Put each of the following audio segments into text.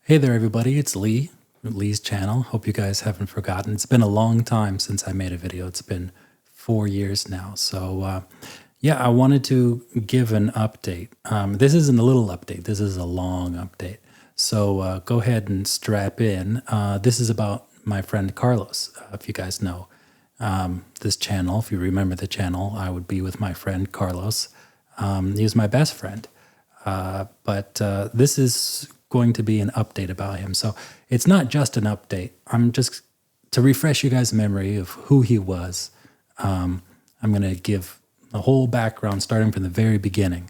Hey there, everybody. It's Lee, Lee's channel. Hope you guys haven't forgotten. It's been a long time since I made a video. It's been 4 years now. So, yeah, I wanted to give an update. This isn't a little update. This is a long update. So go ahead and strap in. This is about my friend Carlos. If you guys know this channel, if you remember the channel, I would be with my friend Carlos. He was my best friend. But this is going to be an update about him. So it's not just an update. I'm just to refresh you guys' memory of who he was. I'm going to give the whole background starting from the very beginning.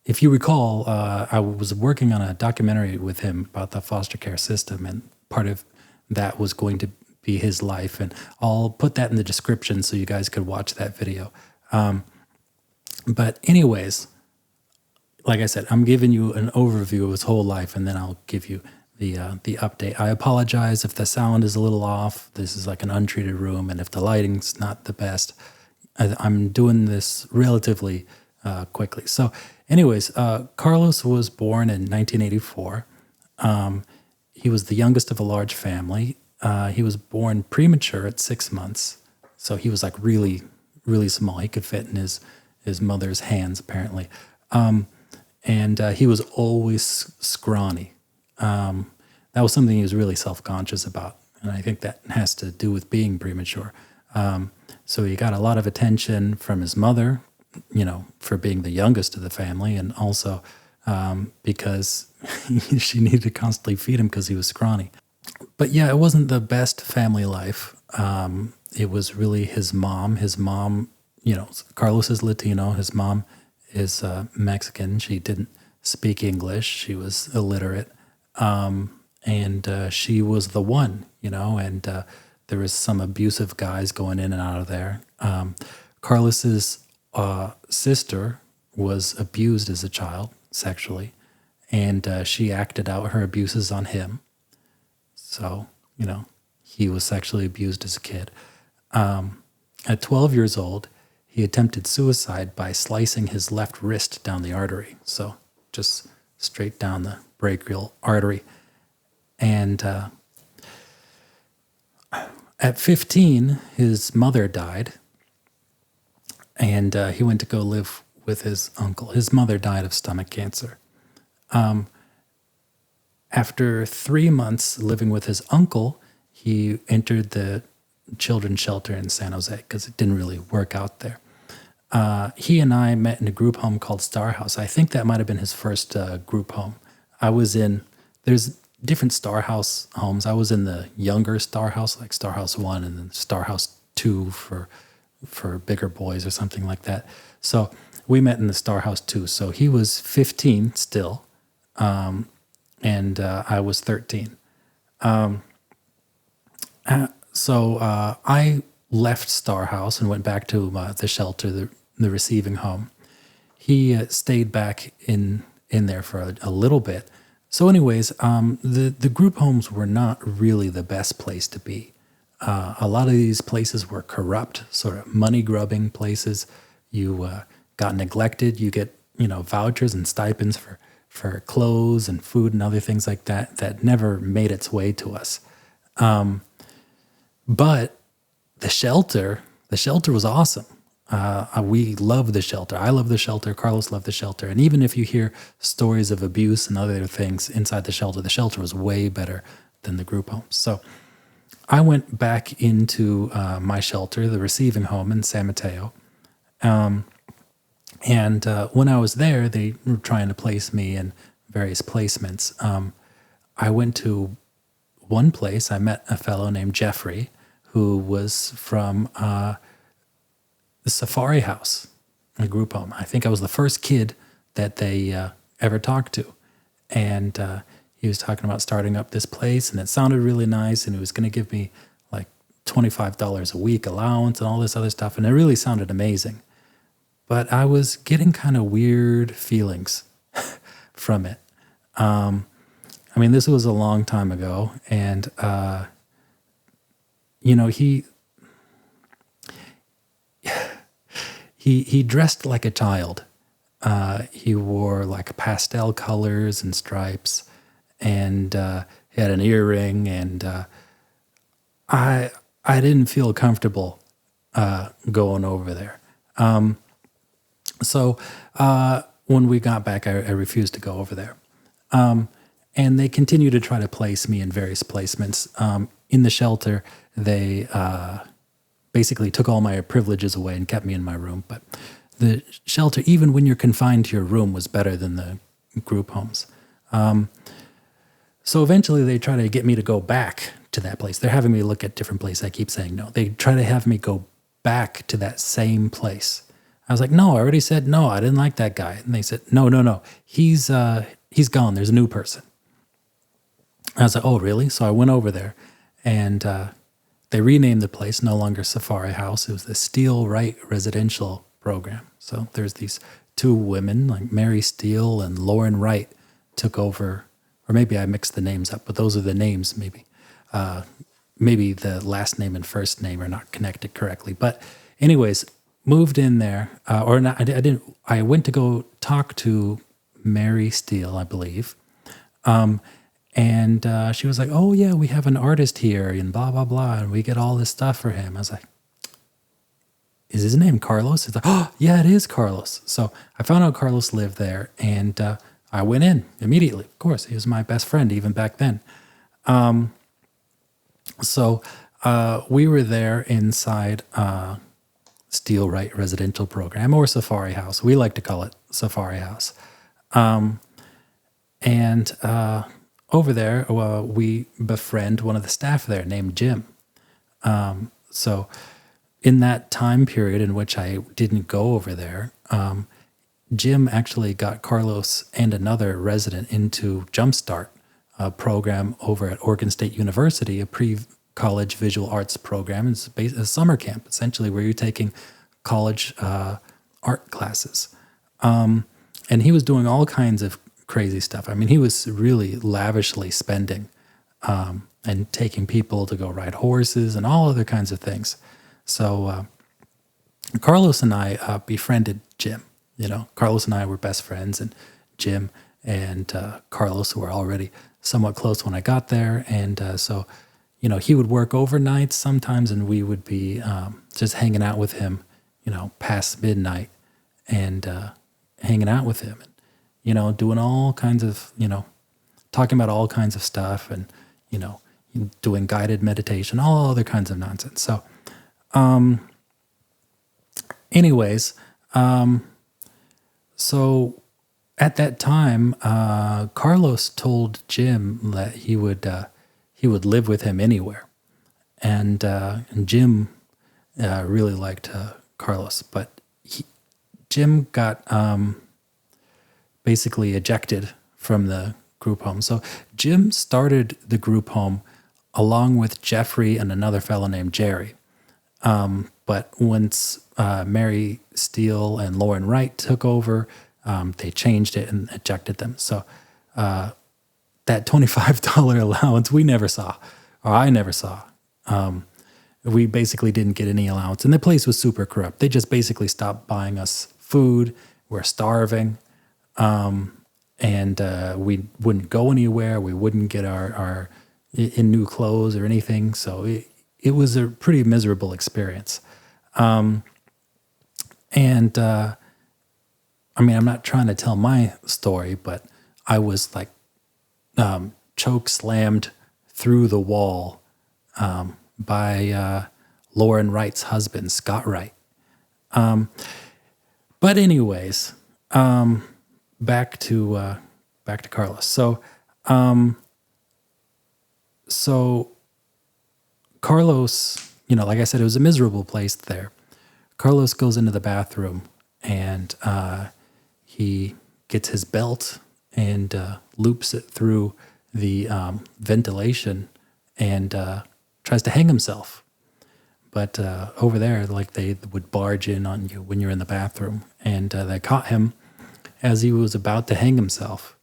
If you recall, I was working on a documentary with him about the foster care system, and part of that was going to be his life. And I'll put that in the description so you guys could watch that video. But anyways, like I said, I'm giving you an overview of his whole life, and then I'll give you the update. I apologize if the sound is a little off. This is like an untreated room, and if the lighting's not the best, I'm doing this relatively quickly. So anyways, Carlos was born in 1984. He was the youngest of a large family. He was born premature at 6 months. So he was like really, really small. He could fit in his mother's hands, apparently. And he was always scrawny. That was something he was really self-conscious about. And I think that has to do with being premature. So he got a lot of attention from his mother, for being the youngest of the family, and also because she needed to constantly feed him because he was scrawny. But yeah, it wasn't the best family life. It was really his mom. His mom, Carlos is Latino. His mom is Mexican. She didn't speak English. She was illiterate. And she was the one, and there was some abusive guys going in and out of there. Carlos's sister was abused as a child sexually, and she acted out her abuses on him. So, he was sexually abused as a kid. At 12 years old, he attempted suicide by slicing his left wrist down the artery. So just straight down the brachial artery. And at 15, his mother died. And he went to go live with his uncle. His mother died of stomach cancer. After 3 months living with his uncle, he entered the children's shelter in San Jose because it didn't really work out there. He and I met in a group home called Star House. I think that might have been his first group home. There's different Star House homes. I was in the younger Star House, like Star House 1 and then Star House 2 for bigger boys or something like that. So we met in the Star House 2. So he was 15 still, and I was 13. So I left Star House and went back to the shelter, the receiving home. He stayed back in there for a little bit. So anyways, the group homes were not really the best place to be. A lot of these places were corrupt, sort of money-grubbing places. You got neglected. You get, vouchers and stipends for clothes and food and other things like that never made its way to us. But the shelter was awesome. We love the shelter. I love the shelter. Carlos loved the shelter. And even if you hear stories of abuse and other things inside the shelter was way better than the group homes. So I went back into my shelter, the receiving home in San Mateo. And when I was there, they were trying to place me in various placements. I went to one place. I met a fellow named Jeffrey, who was from the Safari House, a group home. I think I was the first kid that they ever talked to. And he was talking about starting up this place, and it sounded really nice, and he was going to give me like $25 a week allowance and all this other stuff, and it really sounded amazing. But I was getting kind of weird feelings from it. This was a long time ago, and he dressed like a child. He wore like pastel colors and stripes. and he had an earring, and I didn't feel comfortable going over there. So when we got back, I refused to go over there. And they continue to try to place me in various placements. In the shelter, they basically took all my privileges away and kept me in my room. But the shelter, even when you're confined to your room, was better than the group homes. So eventually they try to get me to go back to that place. They're having me look at different places. I keep saying no. They try to have me go back to that same place. I was like, no, I already said no. I didn't like that guy. And they said, no. He's gone. There's a new person. I was like, oh, really? So I went over there, and they renamed the place, no longer Safari House. It was the Steele Wright Residential Program. So there's these two women, like Mary Steele and Lauren Wright, took over, or maybe I mixed the names up, but those are the names maybe. Maybe the last name and first name are not connected correctly. But anyways, moved in there, or not, I didn't. I went to go talk to Mary Steele, I believe. And she was like, oh, yeah, we have an artist here and blah, blah, blah. And we get all this stuff for him. I was like, is his name Carlos? It's like, oh, yeah, it is Carlos. So I found out Carlos lived there, and I went in immediately. Of course, he was my best friend even back then. So we were there inside Steele Wright Residential Program, or Safari House. We like to call it Safari House. And over there, we befriend one of the staff there named Jim. So in that time period in which I didn't go over there, Jim actually got Carlos and another resident into Jumpstart, a program over at Oregon State University, a pre-college visual arts program. It's a summer camp, essentially, where you're taking college art classes. And he was doing all kinds of crazy stuff. I mean, he was really lavishly spending and taking people to go ride horses and all other kinds of things. So Carlos and I befriended Jim. Carlos and I were best friends, and Jim and Carlos were already somewhat close when I got there. And so, he would work overnights sometimes, and we would be just hanging out with him, past midnight, and hanging out with him. Doing all kinds of, talking about all kinds of stuff, and, doing guided meditation, all other kinds of nonsense. So, anyways, so at that time, Carlos told Jim that he would live with him anywhere. And Jim really liked Carlos, but Jim got basically ejected from the group home. So Jim started the group home along with Jeffrey and another fellow named Jerry. But once Mary Steele and Lauren Wright took over, they changed it and ejected them. So that $25 allowance we never saw, or I never saw. We basically didn't get any allowance. And the place was super corrupt. They just basically stopped buying us food. We're starving. And we wouldn't go anywhere. We wouldn't get our in new clothes or anything. So it was a pretty miserable experience. I'm not trying to tell my story, but I was like choke slammed through the wall by Lauren Wright's husband, Scott Wright. But anyways, back to Carlos. So Carlos, like I said, it was a miserable place there. Carlos goes into the bathroom, and he gets his belt and loops it through the ventilation and tries to hang himself. But over there, like, they would barge in on you when you're in the bathroom, and they caught him as he was about to hang himself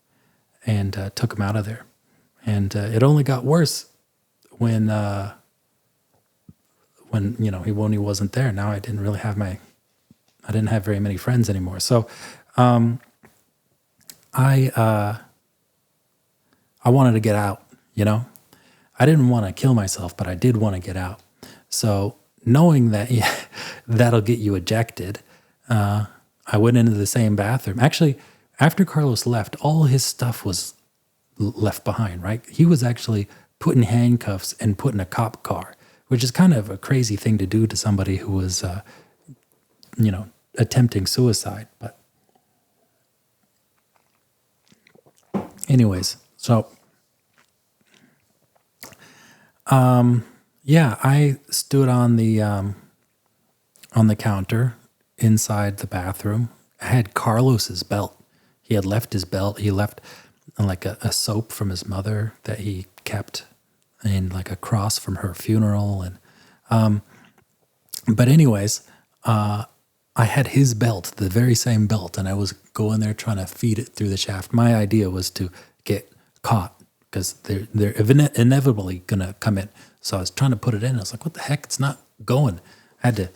and took him out of there. And it only got worse when he wasn't there. Now I didn't have very many friends anymore. So I I wanted to get out, you know? I didn't want to kill myself, but I did want to get out. So knowing that that'll get you ejected, I went into the same bathroom. Actually, after Carlos left, all his stuff was left behind, right? He was actually put in handcuffs and put in a cop car, which is kind of a crazy thing to do to somebody who was, attempting suicide. But anyways, so I stood on the counter inside the bathroom. I had Carlos's belt. He had left his belt. He left like a soap from his mother that he kept, and like a cross from her funeral. And but anyways, I had his belt, the very same belt, and I was going there trying to feed it through the shaft. My idea was to get caught because they're inevitably gonna come in. So I was trying to put it in. I was like, "What the heck? It's not going." I had to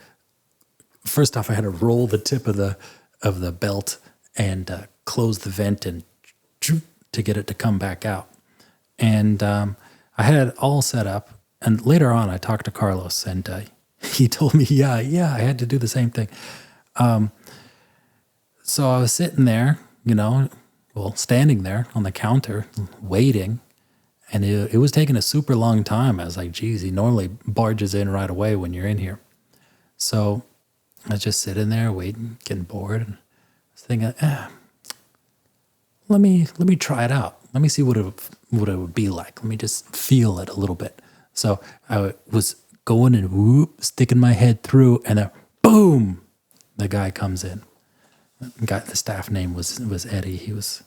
first off, I had to roll the tip of the belt and close the vent and to get it to come back out. And I had it all set up. And later on, I talked to Carlos, and he told me, yeah, I had to do the same thing. So I was sitting there, standing there on the counter, waiting, and it was taking a super long time. I was like, geez, he normally barges in right away when you're in here. So I was just sitting there waiting, getting bored, and I was thinking, let me try it out. Let me see what it would be like. Let me just feel it a little bit. So I was going and sticking my head through, and then boom, the guy comes in. The staff name was Eddie. He was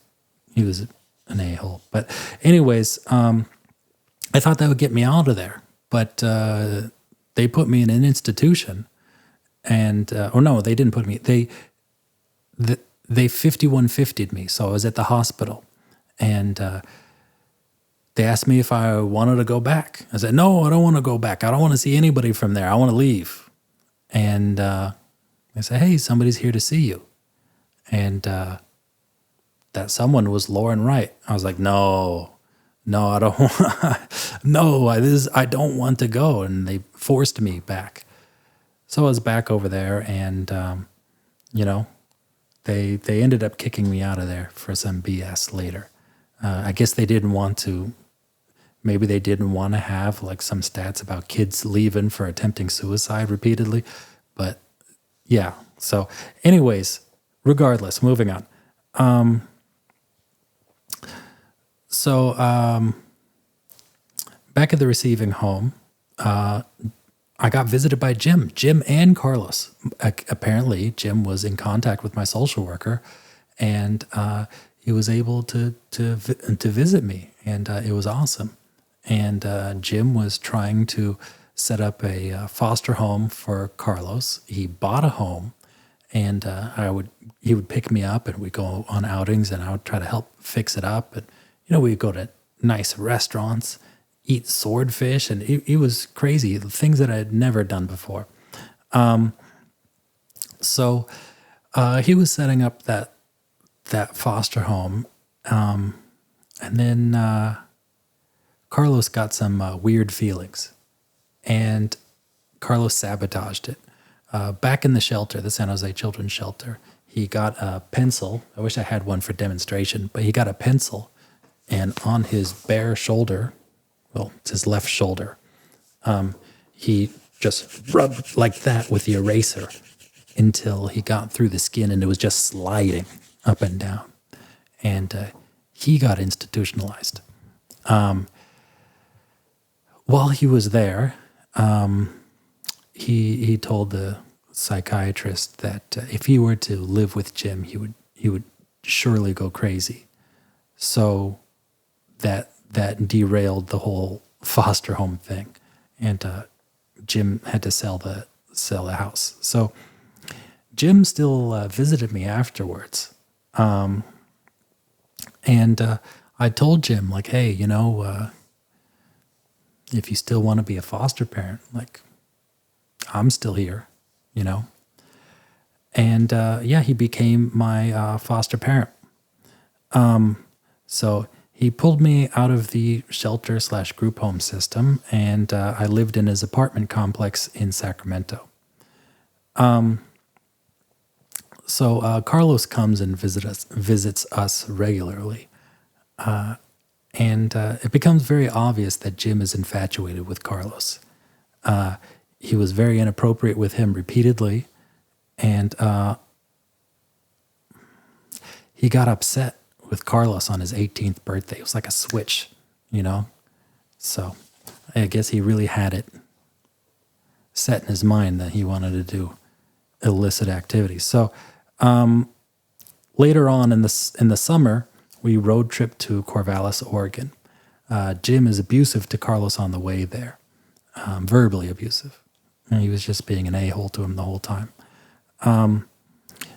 an a-hole. But anyways, I thought that would get me out of there. But they put me in an institution, and no, they didn't put me. They 5150'd me, so I was at the hospital, and they asked me if I wanted to go back. I said, no, I don't want to go back. I don't want to see anybody from there. I want to leave. And they said, hey, somebody's here to see you. And that someone was Lauren Wright. I was like, no, I don't want, I don't want to go. And they forced me back. So I was back over there, and, they ended up kicking me out of there for some BS later. I guess they didn't want to, maybe they didn't want to have like some stats about kids leaving for attempting suicide repeatedly. But yeah, so anyways, regardless, moving on. So back at the receiving home, I got visited by Jim and Carlos. Apparently, Jim was in contact with my social worker, and he was able to visit me, and it was awesome. And Jim was trying to set up a foster home for Carlos. He bought a home, and he would pick me up, and we'd go on outings, and I would try to help fix it up. And we'd go to nice restaurants, eat swordfish, and it was crazy, the things that I had never done before. So he was setting up that foster home, and then Carlos got some weird feelings, and Carlos sabotaged it. Back in the shelter, the San Jose Children's Shelter, he got a pencil. I wish I had one for demonstration, but he got a pencil, and on his bare shoulder, well, it's his left shoulder, he just rubbed like that with the eraser until he got through the skin, and it was just sliding up and down. And he got institutionalized. While he was there, he told the psychiatrist that if he were to live with Jim, he would surely go crazy. So that derailed the whole foster home thing, and Jim had to sell the house. So Jim still visited me afterwards, and I told Jim, like, hey, if you still want to be a foster parent, like, I'm still here, And he became my foster parent. So He pulled me out of the shelter slash group home system, and I lived in his apartment complex in Sacramento. So Carlos comes and visits us regularly. And it becomes very obvious that Jim is infatuated with Carlos. He was very inappropriate with him repeatedly, and he got upset with Carlos on his 18th birthday. It was like a switch, you know? So I guess he really had it set in his mind that he wanted to do illicit activities. So later on in the summer, we road trip to Corvallis, Oregon. Jim is abusive to Carlos on the way there, verbally abusive. And he was just being an a-hole to him the whole time.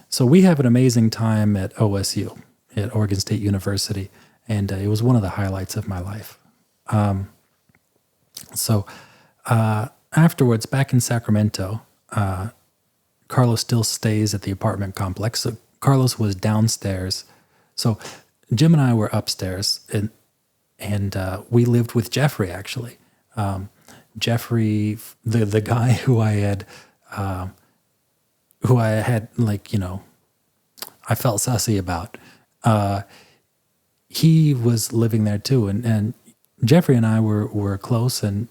So we have an amazing time at OSU, at Oregon State University, and it was one of the highlights of my life. So afterwards, back in Sacramento, Carlos still stays at the apartment complex. So Carlos was downstairs. So Jim and I were upstairs, and we lived with Jeffrey, actually. Jeffrey, the guy who I had like, you know, I felt sussy about. He was living there too, and Jeffrey and I were close, and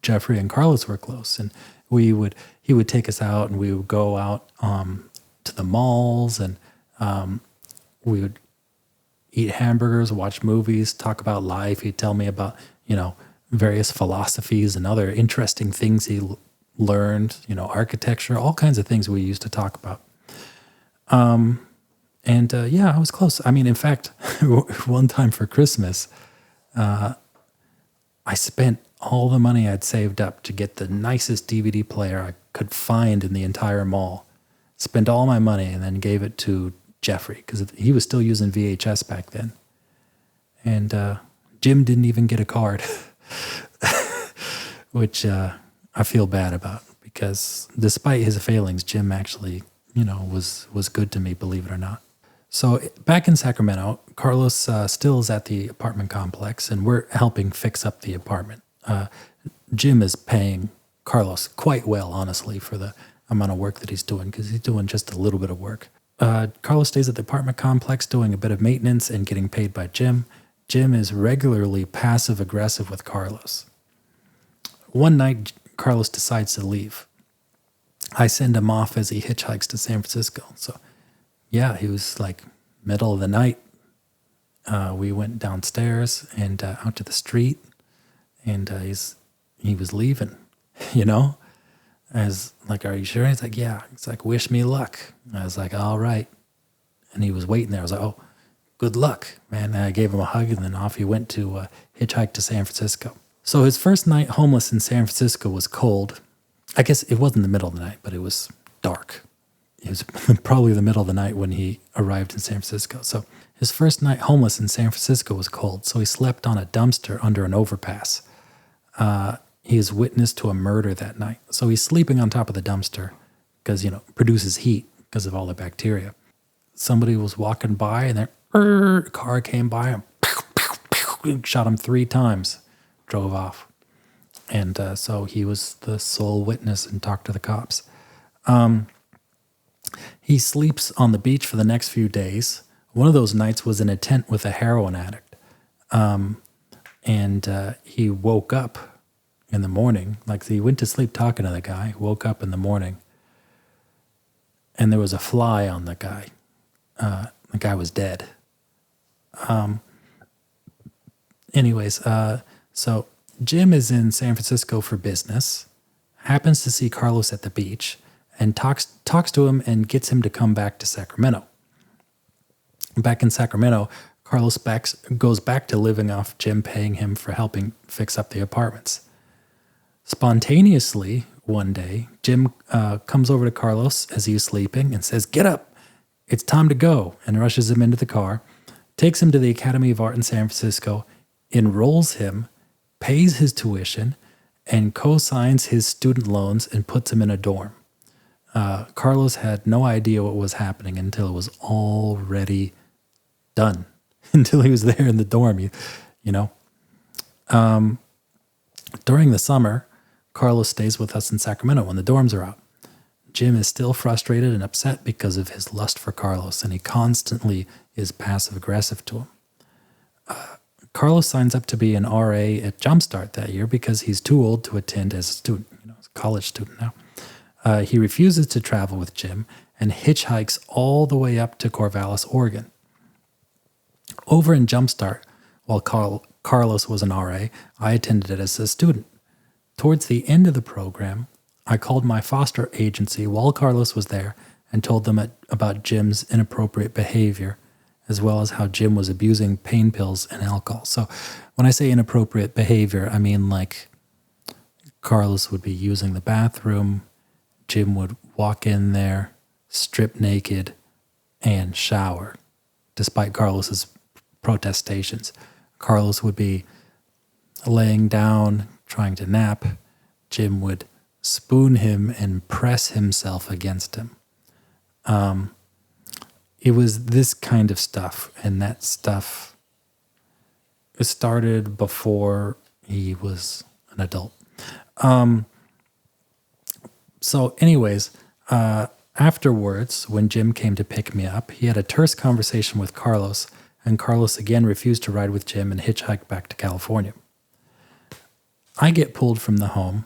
Jeffrey and Carlos were close, and he would take us out, and we would go out to the malls, and we would eat hamburgers, watch movies, talk about life. He'd tell me about, you know, various philosophies and other interesting things he learned, you know, architecture, all kinds of things we used to talk about. Yeah, I was close. I mean, in fact, one time for Christmas, I spent all the money I'd saved up to get the nicest DVD player I could find in the entire mall. Spent all my money and then gave it to Jeffrey because he was still using VHS back then. And Jim didn't even get a card, which I feel bad about because despite his failings, Jim actually, you know, was good to me, believe it or not. So back in Sacramento, Carlos still is at the apartment complex, and we're helping fix up the apartment. Jim is paying Carlos quite well, honestly, for the amount of work that he's doing, because he's doing just a little bit of work. Carlos stays at the apartment complex doing a bit of maintenance and getting paid by Jim. Jim is regularly passive-aggressive with Carlos. One night, Carlos decides to leave. I send him off as he hitchhikes to San Francisco. So, yeah, he was like middle of the night. We went downstairs and out to the street, and he was leaving, you know? I was like, "Are you sure?" He's like, "Yeah." It's like, "Wish me luck." I was like, "All right." And he was waiting there. I was like, "Oh, good luck, man." And I gave him a hug, and then off he went to hitchhike to San Francisco. So his first night homeless in San Francisco was cold. I guess it wasn't the middle of the night, but it was dark. It was probably the middle of the night when he arrived in San Francisco. So his first night homeless in San Francisco was cold, so he slept on a dumpster under an overpass. He is witness to a murder that night. So he's sleeping on top of the dumpster because, you know, produces heat because of all the bacteria. Somebody was walking by, and their car came by and shot him 3 times, drove off. And so he was the sole witness and talked to the cops. He sleeps on the beach for the next few days. One of those nights was in a tent with a heroin addict. He woke up in the morning. Like, he went to sleep talking to the guy, woke up in the morning, and there was a fly on the guy. The guy was dead. So Jim is in San Francisco for business, happens to see Carlos at the beach, and talks to him and gets him to come back to Sacramento. Back in Sacramento, Carlos goes back to living off Jim paying him for helping fix up the apartments. Spontaneously, one day, Jim comes over to Carlos as he's sleeping and says, "Get up, it's time to go," and rushes him into the car, takes him to the Academy of Art in San Francisco, enrolls him, pays his tuition, and co-signs his student loans and puts him in a dorm. Carlos had no idea what was happening until it was already done. until he was there in the dorm, you know. During the summer, Carlos stays with us in Sacramento when the dorms are out. Jim is still frustrated and upset because of his lust for Carlos, and he constantly is passive-aggressive to him. Carlos signs up to be an RA at Jumpstart that year because he's too old to attend as a student, as a college student now. He refuses to travel with Jim and hitchhikes all the way up to Corvallis, Oregon. Over in Jumpstart, while Carlos was an RA, I attended it as a student. Towards the end of the program, I called my foster agency while Carlos was there and told them about Jim's inappropriate behavior, as well as how Jim was abusing pain pills and alcohol. So when I say inappropriate behavior, I mean like Carlos would be using the bathroom, Jim would walk in there, strip naked, and shower, despite Carlos's protestations. Carlos would be laying down, trying to nap. Jim would spoon him and press himself against him. It was this kind of stuff, and that stuff started before he was an adult. So anyways, afterwards, when Jim came to pick me up, he had a terse conversation with Carlos, and Carlos again refused to ride with Jim and hitchhiked back to California. I get pulled from the home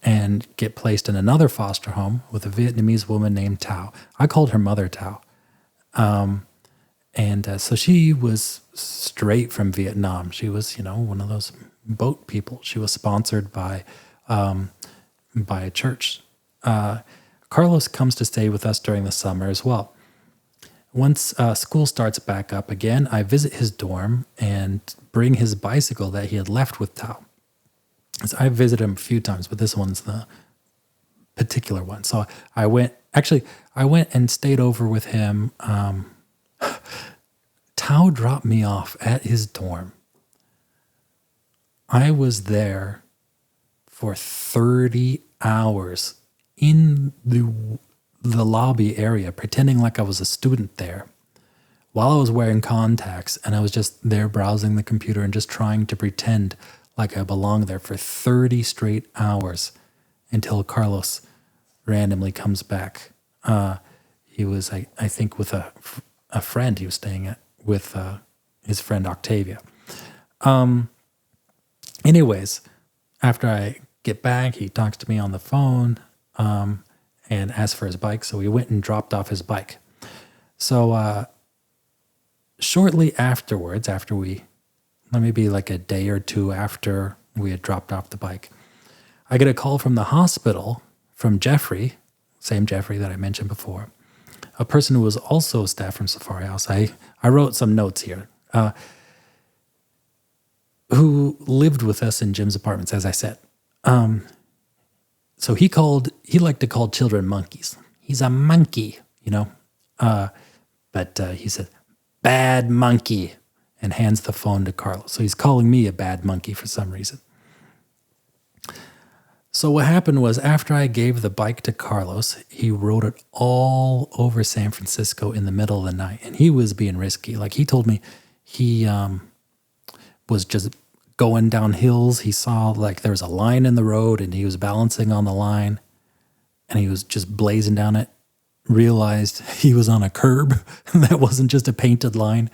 and get placed in another foster home with a Vietnamese woman named Tao. I called her Mother Tao. So she was straight from Vietnam. She was, one of those boat people. She was sponsored by a church. Carlos comes to stay with us during the summer as well. Once school starts back up again, I visit his dorm and bring his bicycle that he had left with Tao. So I visited him a few times, but this one's the particular one. So I went and stayed over with him. Tao dropped me off at his dorm. I was there for 30 hours in the lobby area, pretending like I was a student there, while I was wearing contacts, and I was just there browsing the computer and just trying to pretend like I belonged there for 30 straight hours until Carlos randomly comes back. He was, I think, with a friend he was staying at with his friend Octavia. Anyways, after I get back, he talks to me on the phone and asks for his bike. So we went and dropped off his bike. So shortly afterwards, maybe like a day or two after we had dropped off the bike, I get a call from the hospital from Jeffrey, same Jeffrey that I mentioned before, a person who was also staff from Safari House. I wrote some notes here, who lived with us in Jim's apartments, as I said. So he liked to call children monkeys. He's a monkey, but he said, "Bad monkey," and hands the phone to Carlos. So he's calling me a bad monkey for some reason. So what happened was, after I gave the bike to Carlos, he rode it all over San Francisco in the middle of the night. And he was being risky. Like, he told me he was just going down hills. He saw like there was a line in the road and he was balancing on the line and he was just blazing down it. Realized he was on a curb that wasn't just a painted line,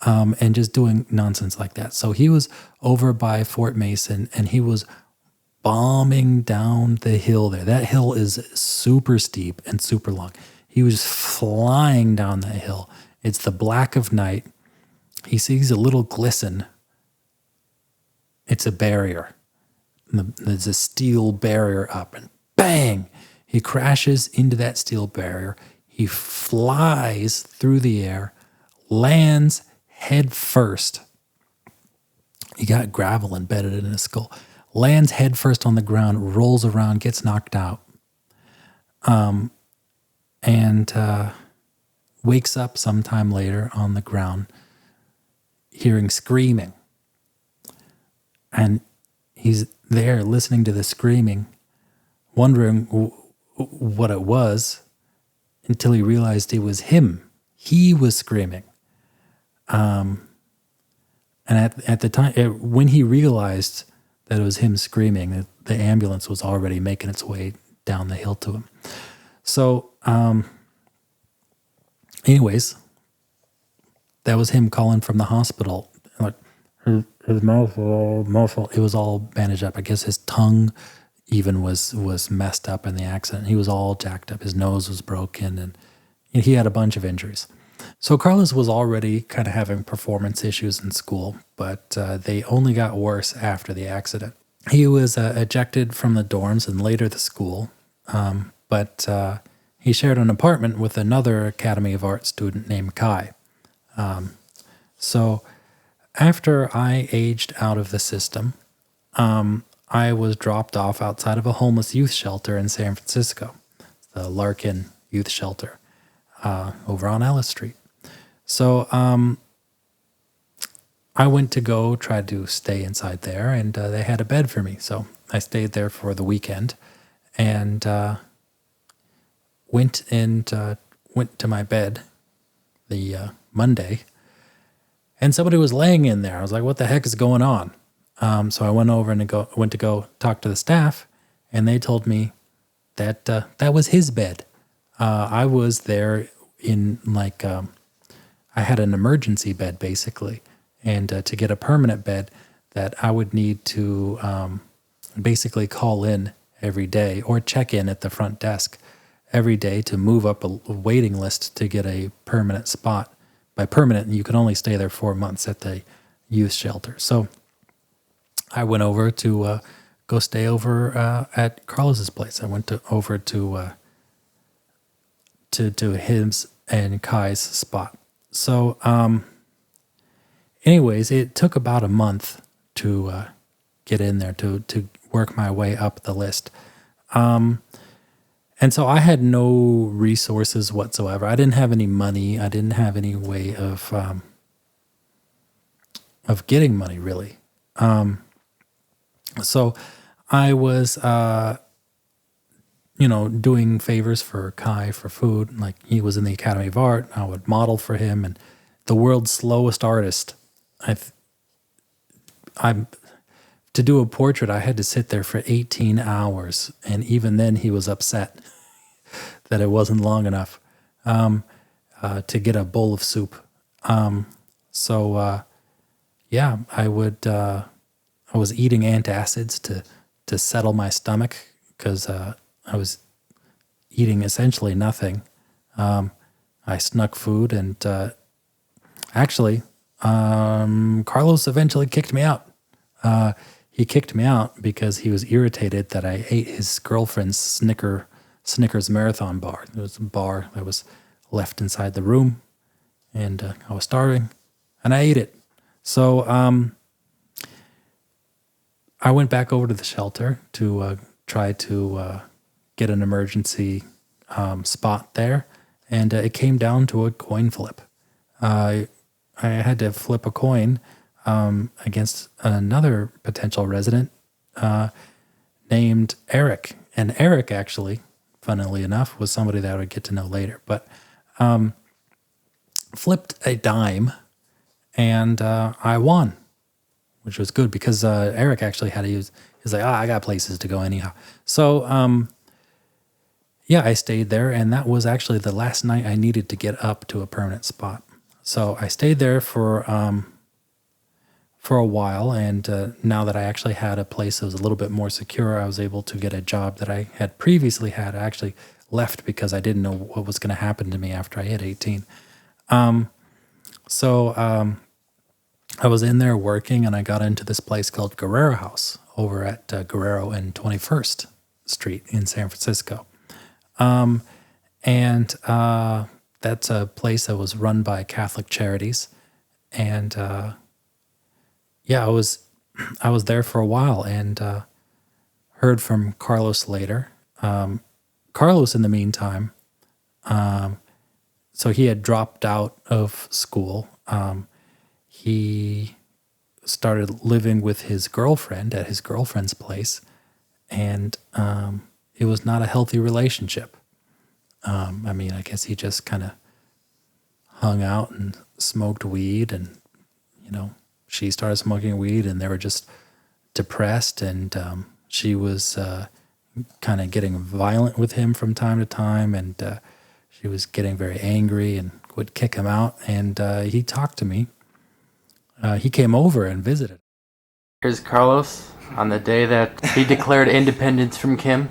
and just doing nonsense like that. So he was over by Fort Mason and he was bombing down the hill there. That hill is super steep and super long. He was flying down that hill. It's the black of night. He sees a little glisten. It's a barrier. There's a steel barrier up, and bang! He crashes into that steel barrier. He flies through the air, lands head first. He got gravel embedded in his skull. Lands head first on the ground, rolls around, gets knocked out, and wakes up sometime later on the ground, hearing screaming. And he's there listening to the screaming, wondering what it was, until he realized it was him. He was screaming. And at the time, when he realized that it was him screaming, the ambulance was already making its way down the hill to him. So, anyways, that was him calling from the hospital. Like his mouth it was all bandaged up. I guess his tongue even was messed up in the accident. He was all jacked up. His nose was broken, and he had a bunch of injuries. So Carlos was already kind of having performance issues in school, but they only got worse after the accident. He was ejected from the dorms and later the school, but he shared an apartment with another Academy of Art student named Kai. So after I aged out of the system, I was dropped off outside of a homeless youth shelter in San Francisco, the Larkin Youth Shelter, over on Ellis Street. So I went to go try to stay inside there, and they had a bed for me. So I stayed there for the weekend, and went to my bed the Monday, and somebody was laying in there. I was like, "What the heck is going on?" So I went over and went to go talk to the staff, and they told me that that was his bed. I was there in I had an emergency bed basically, and to get a permanent bed, that I would need to basically call in every day or check in at the front desk every day to move up a waiting list to get a permanent spot. By permanent, you can only stay there 4 months at the youth shelter. So I went over to go stay over at Carlos's place. I went over to his and Kai's spot. So, anyways, it took about a month to get in there, to work my way up the list. And so I had no resources whatsoever. I didn't have any money. I didn't have any way of getting money, really. So I was, doing favors for Kai for food. Like, he was in the Academy of Art. I would model for him, and the world's slowest artist. To do a portrait, I had to sit there for 18 hours, and even then he was upset that it wasn't long enough to get a bowl of soup. I was eating antacids to settle my stomach because I was eating essentially nothing. I snuck food, and actually, Carlos eventually kicked me out. He kicked me out because he was irritated that I ate his girlfriend's Snickers marathon bar. It was a bar that was left inside the room, and I was starving, and I ate it. So I went back over to the shelter to try to get an emergency spot there, and it came down to a coin flip. I had to flip a coin against another potential resident named Eric. And Eric, actually, funnily enough, was somebody that I would get to know later. But flipped a dime, and I won, which was good because Eric actually had to use, he's like, I got places to go anyhow. So, I stayed there, and that was actually the last night I needed to get up to a permanent spot. So I stayed there for a while, and now that I actually had a place that was a little bit more secure, I was able to get a job that I had previously had. I actually left because I didn't know what was going to happen to me after I hit 18. I was in there working, and I got into this place called Guerrero House over at Guerrero and 21st Street in San Francisco. That's a place that was run by Catholic Charities. And I was there for a while, and heard from Carlos later. Carlos, in the meantime, so he had dropped out of school. He started living with his girlfriend at his girlfriend's place, and it was not a healthy relationship. I guess he just kind of hung out and smoked weed, and she started smoking weed, and they were just depressed, and she was kind of getting violent with him from time to time, and she was getting very angry and would kick him out. And he talked to me. He came over and visited. Here's Carlos on the day that he declared independence from Kim.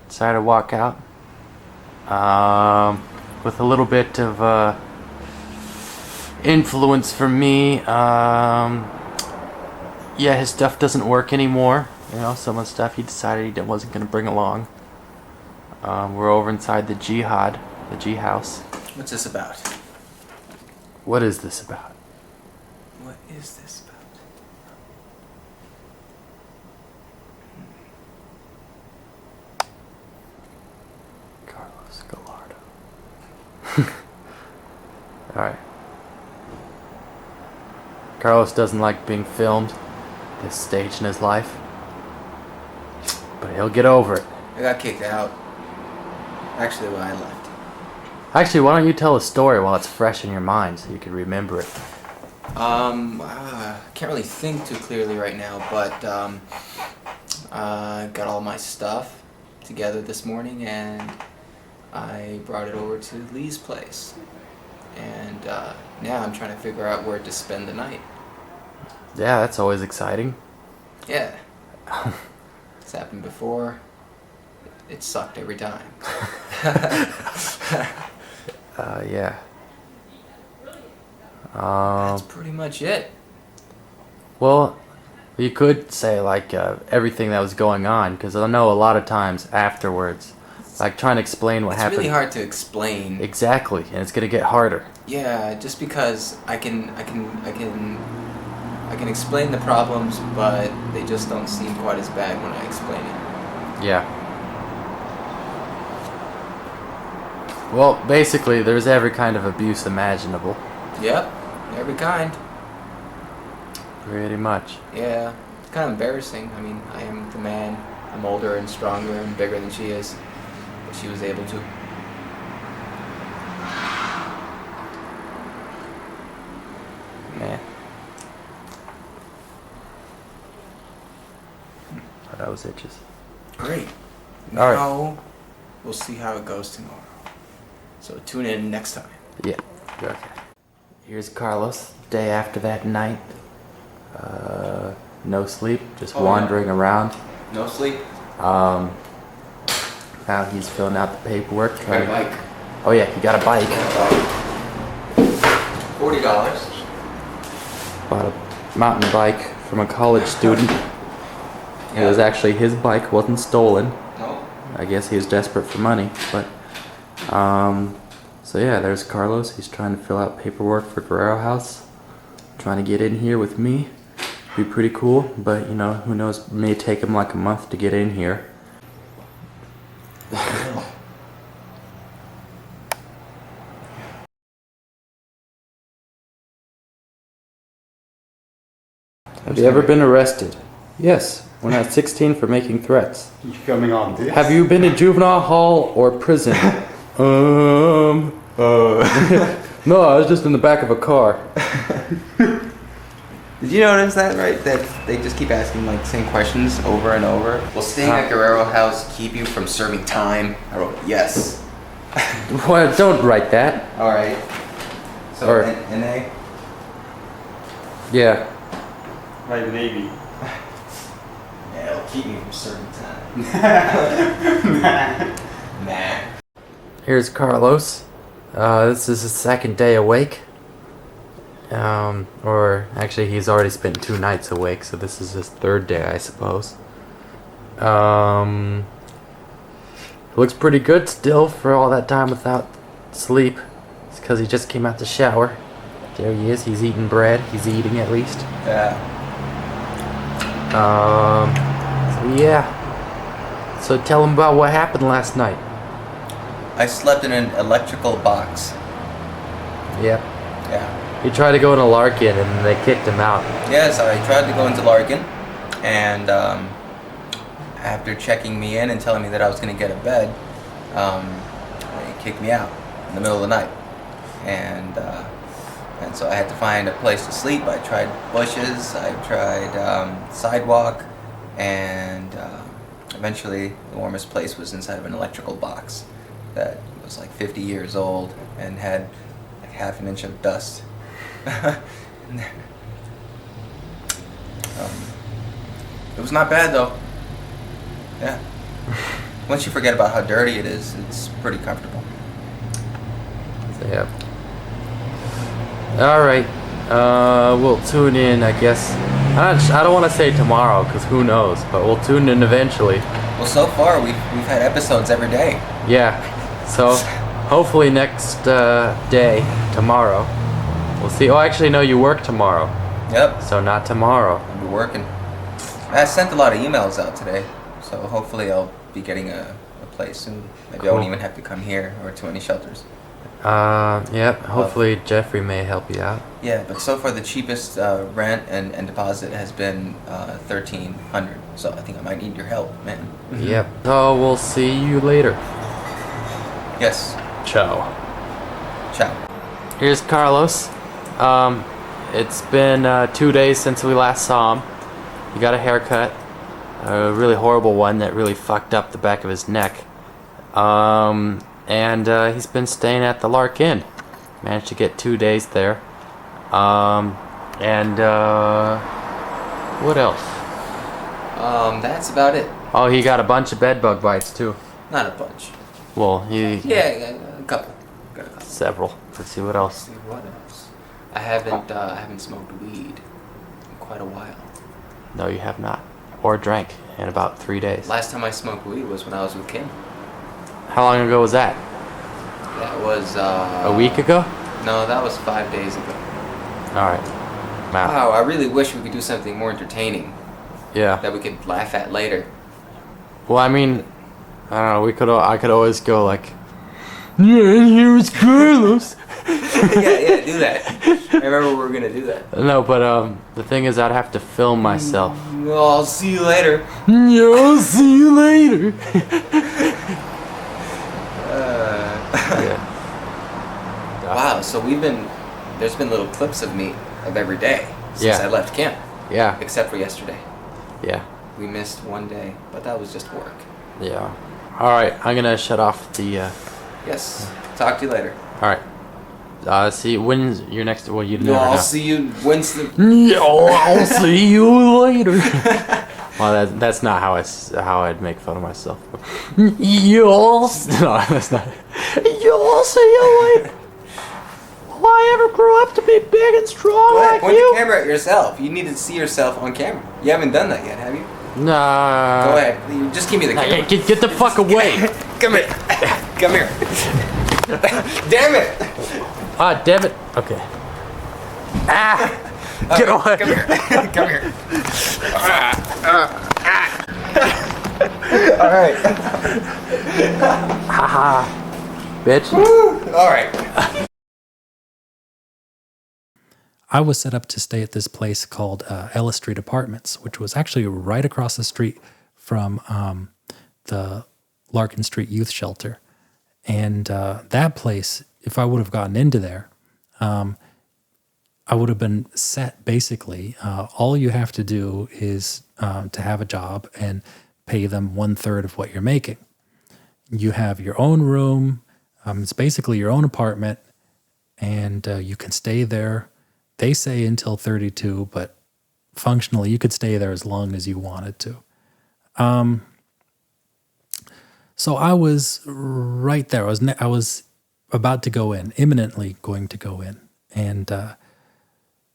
Decided to walk out with a little bit of influence from me. Yeah, his stuff doesn't work anymore. Some of the stuff he decided he wasn't going to bring along. We're over inside the G house. What's this about? What is this about? What is this about? Carlos Gallardo. Alright. Carlos doesn't like being filmed this stage in his life, but he'll get over it. I got kicked out. Actually, when I left. Actually, why don't you tell a story while it's fresh in your mind so you can remember it? Can't really think too clearly right now, but got all my stuff together this morning and I brought it over to Lee's place. And now I'm trying to figure out where to spend the night. Yeah, that's always exciting. Yeah. It's happened before. It sucked every time. Yeah. That's pretty much it. Well, you could say everything that was going on, because I know a lot of times afterwards, trying to explain what happened. It's really hard to explain. Exactly, and it's gonna get harder. Yeah, just because I can explain the problems, but they just don't seem quite as bad when I explain it. Yeah. Well, basically, there's every kind of abuse imaginable. Yep, every kind. Pretty much. Yeah, it's kind of embarrassing. I mean, I am the man. I'm older and stronger and bigger than she is. But she was able to. Man. Oh, that was itches. Great. All Now, we'll see how it goes tomorrow. So tune in next time. Yeah. Okay. Here's Carlos. Day after that night. No sleep, just wandering around. No sleep? Now he's filling out the paperwork. Got a bike. Oh yeah, he got a bike. $40. Bought a mountain bike from a college student. It was actually his bike, wasn't stolen. No. I guess he was desperate for money, but so yeah, there's Carlos. He's trying to fill out paperwork for Guerrero House. Trying to get in here with me. Be pretty cool, but who knows, it may take him like a month to get in here. Have you ever been arrested? Yes, when I was 16 for making threats. You filming on this? Have you been in juvenile hall or prison? No, I was just in the back of a car. Did you notice that, right? That they just keep asking the same questions over and over? Will staying at Guerrero House keep you from serving time? I wrote yes. Well, don't write that. Alright. So, Or- NA? Yeah. Right, Navy. Yeah, it'll keep me from serving time. Nah. Here's Carlos. This is his second day awake. Or actually, he's already spent 2 nights awake, so this is his 3rd day, I suppose. Looks pretty good still for all that time without sleep. It's because he just came out the shower. There he is. He's eating bread. He's eating at least. Yeah. So yeah. So tell him about what happened last night. I slept in an electrical box. Yep. Yeah. He tried to go in a Larkin and they kicked him out. Yes, I tried to go into Larkin, and after checking me in and telling me that I was going to get a bed, they kicked me out in the middle of the night. and so I had to find a place to sleep. I tried bushes, I tried sidewalk, and eventually the warmest place was inside of an electrical box that was like 50 years old and had like half an inch of dust. It was not bad though. Yeah. Once you forget about how dirty it is, it's pretty comfortable. Yeah. All right. We'll tune in, I guess. I don't want to say tomorrow, because who knows, but we'll tune in eventually. Well, so far we've had episodes every day. Yeah. So hopefully next day, tomorrow, we'll see. Oh, actually, no, you work tomorrow. Yep. So not tomorrow. I'll be working. I sent a lot of emails out today, so hopefully I'll be getting a place soon. Maybe I won't even have to come here or to any shelters. Yep. Hopefully Jeffrey may help you out. Yeah, but so far the cheapest rent and deposit has been $1,300. So I think I might need your help, man. Yep. So we'll see you later. Yes. Ciao. Ciao. Here's Carlos. It's been 2 days since we last saw him. He got a haircut, a really horrible one that really fucked up the back of his neck. And he's been staying at the Lark Inn. Managed to get 2 days there. What else? That's about it. Oh, he got a bunch of bed bug bites too. Not a bunch. Well, he Yeah, a couple. Got a couple. several. Let's see what else. See what else? I haven't smoked weed in quite a while. No, you have not, or drank in about 3 days. Last time I smoked weed was when I was with Kim. How long ago was that? That was A week ago? No, that was 5 days ago. All right. Wow. Wow, I really wish we could do something more entertaining Yeah. that we could laugh at later. Well, I mean, I don't know. I could always go like, yeah, and here's Carlos. yeah, do that. I remember we were gonna do that. No, but the thing is, I'd have to film myself. Well, I'll see you later. Yeah, I'll see you later. Yeah. Wow, so there's been little clips of me of every day since Yeah. I left camp, Yeah. except for yesterday. Yeah. We missed one day, but that was just work. Yeah. All right, I'm gonna shut off the. Yes. Talk to you later. All right. See, when's your next? Well, you No, never I'll know. see you Winston. Yeah, I'll see you later. Well, that's not how I'd make fun of myself. No, that's not. You'll see you later. Will I ever grow up to be big and strong Go ahead, like point you? the camera at yourself. You need to see yourself on camera. You haven't done that yet, have you? Nah. Go ahead. You just give me the Nah, camera. get the fuck away. Come here. Come here. Damn it. Ah, damn it. Okay. Ah. Get away. Come here. Come here. All right. Haha. Bitch. All right. I was set up to stay at this place called Ellis Street Apartments, which was actually right across the street from the Larkin Street Youth Shelter. And that place, if I would have gotten into there, I would have been set basically. All you have to do is to have a job and pay them 1/3 of what you're making. You have your own room. It's basically your own apartment, and you can stay there. They say until 32, but functionally you could stay there as long as you wanted to. So I was right there. I was about to go in, imminently going to go in. And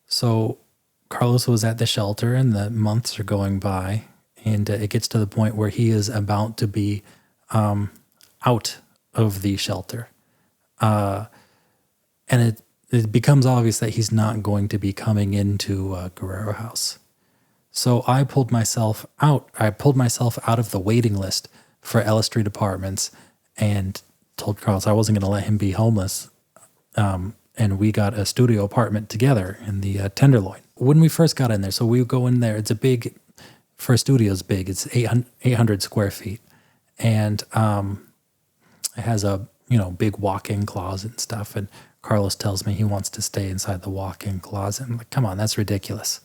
so Carlos was at the shelter, and the months are going by, and it gets to the point where he is about to be out of the shelter. And it becomes obvious that he's not going to be coming into Guerrero House. So I pulled myself out. I pulled myself out of the waiting list for Ellis Street Apartments and told Carlos I wasn't going to let him be homeless. And we got a studio apartment together in the Tenderloin. When we first got in there, so we go in there, it's a big, for a studio it's big, it's 800 square feet. And it has a, big walk-in closet and stuff. And Carlos tells me he wants to stay inside the walk-in closet. I'm like, come on, that's ridiculous.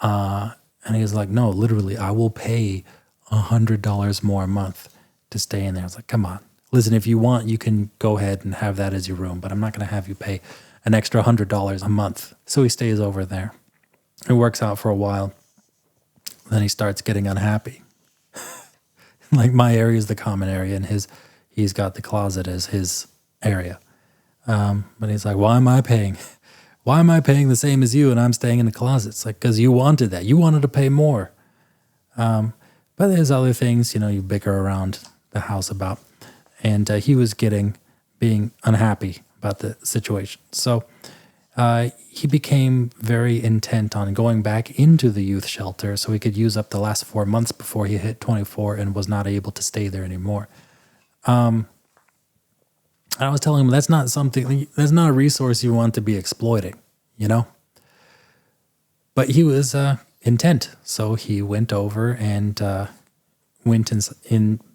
And he's like, no, literally, I will pay $100 more a month to stay in there. I was like, come on. Listen, if you want, you can go ahead and have that as your room, but I'm not going to have you pay an extra $100 a month. So he stays over there. It works out for a while. Then he starts getting unhappy. Like my area is the common area, and he's got the closet as his area. But he's like, why am I paying? Why am I paying the same as you and I'm staying in the closet? It's like, because you wanted that. You wanted to pay more. But there's other things, you bicker around the house about. And he was being unhappy about the situation. So he became very intent on going back into the youth shelter so he could use up the last 4 months before he hit 24 and was not able to stay there anymore. I was telling him that's not a resource you want to be exploiting, But he was intent, so he went over and went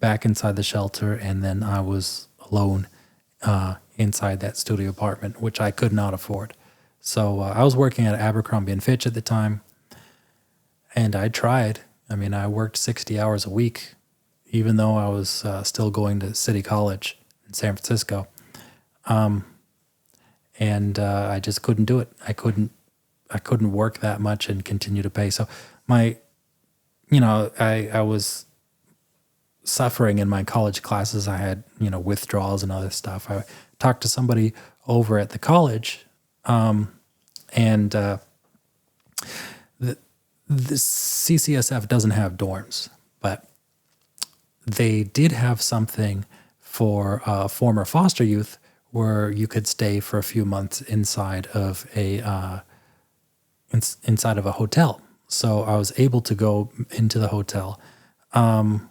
back inside the shelter, and then I was alone inside that studio apartment, which I could not afford. So I was working at Abercrombie and Fitch at the time, and I tried. I mean, I worked 60 hours a week, even though I was still going to City College in San Francisco. And I just couldn't do it. I couldn't work that much and continue to pay. So I was suffering in my college classes. I had, withdrawals and other stuff. I talked to somebody over at the college, and the CCSF doesn't have dorms, but they did have something for former foster youth where you could stay for a few months inside of a hotel. So I was able to go into the hotel. And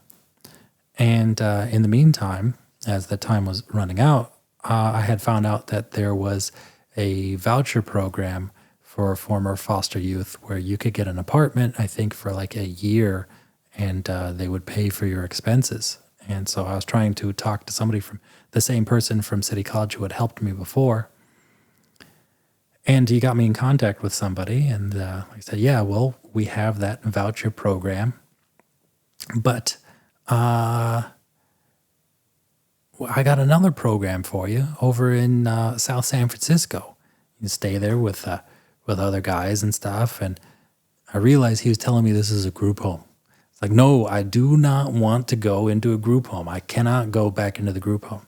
in the meantime, as the time was running out, I had found out that there was a voucher program for former foster youth where you could get an apartment, I think, for like a year, and they would pay for your expenses. And so I was trying to talk to somebody from the same person from City College who had helped me before. And he got me in contact with somebody, and I said, yeah, well, we have that voucher program, but I got another program for you over in South San Francisco. You can stay there with other guys and stuff. And I realized he was telling me this is a group home. It's like, no, I do not want to go into a group home. I cannot go back into the group home.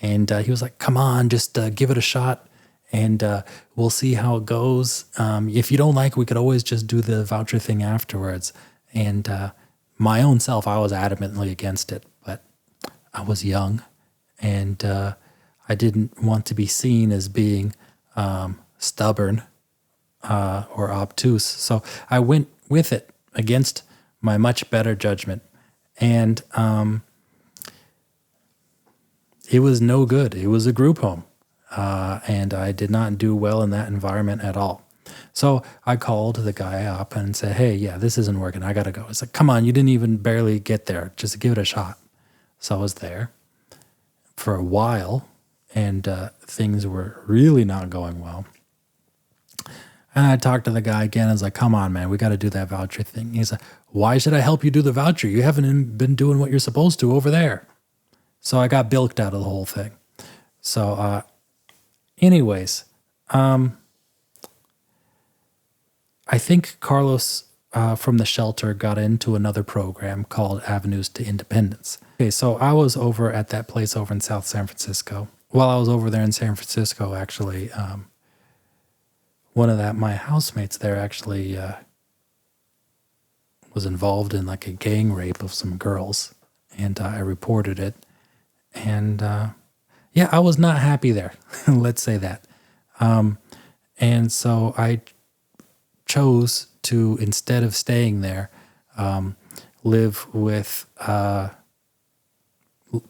And he was like, come on, just give it a shot, and we'll see how it goes. If you don't like it, we could always just do the voucher thing afterwards. And my own self, I was adamantly against it, but I was young, and I didn't want to be seen as being stubborn or obtuse. So I went with it against my much better judgment. And it was no good. It was a group home. And I did not do well in that environment at all. So I called the guy up and said, hey, yeah, this isn't working. I got to go. It's like, come on, you didn't even barely get there. Just give it a shot. So I was there for a while, and things were really not going well. And I talked to the guy again. I was like, come on, man, we got to do that voucher thing. He's like, why should I help you do the voucher? You haven't been doing what you're supposed to over there. So I got bilked out of the whole thing. So anyways, I think Carlos from the shelter got into another program called Avenues to Independence. Okay, so I was over at that place over in South San Francisco. While I was over there in San Francisco, actually, one of my housemates there actually was involved in like a gang rape of some girls, and I reported it. And yeah, I was not happy there. Let's say that. And so I chose to, instead of staying there, live with,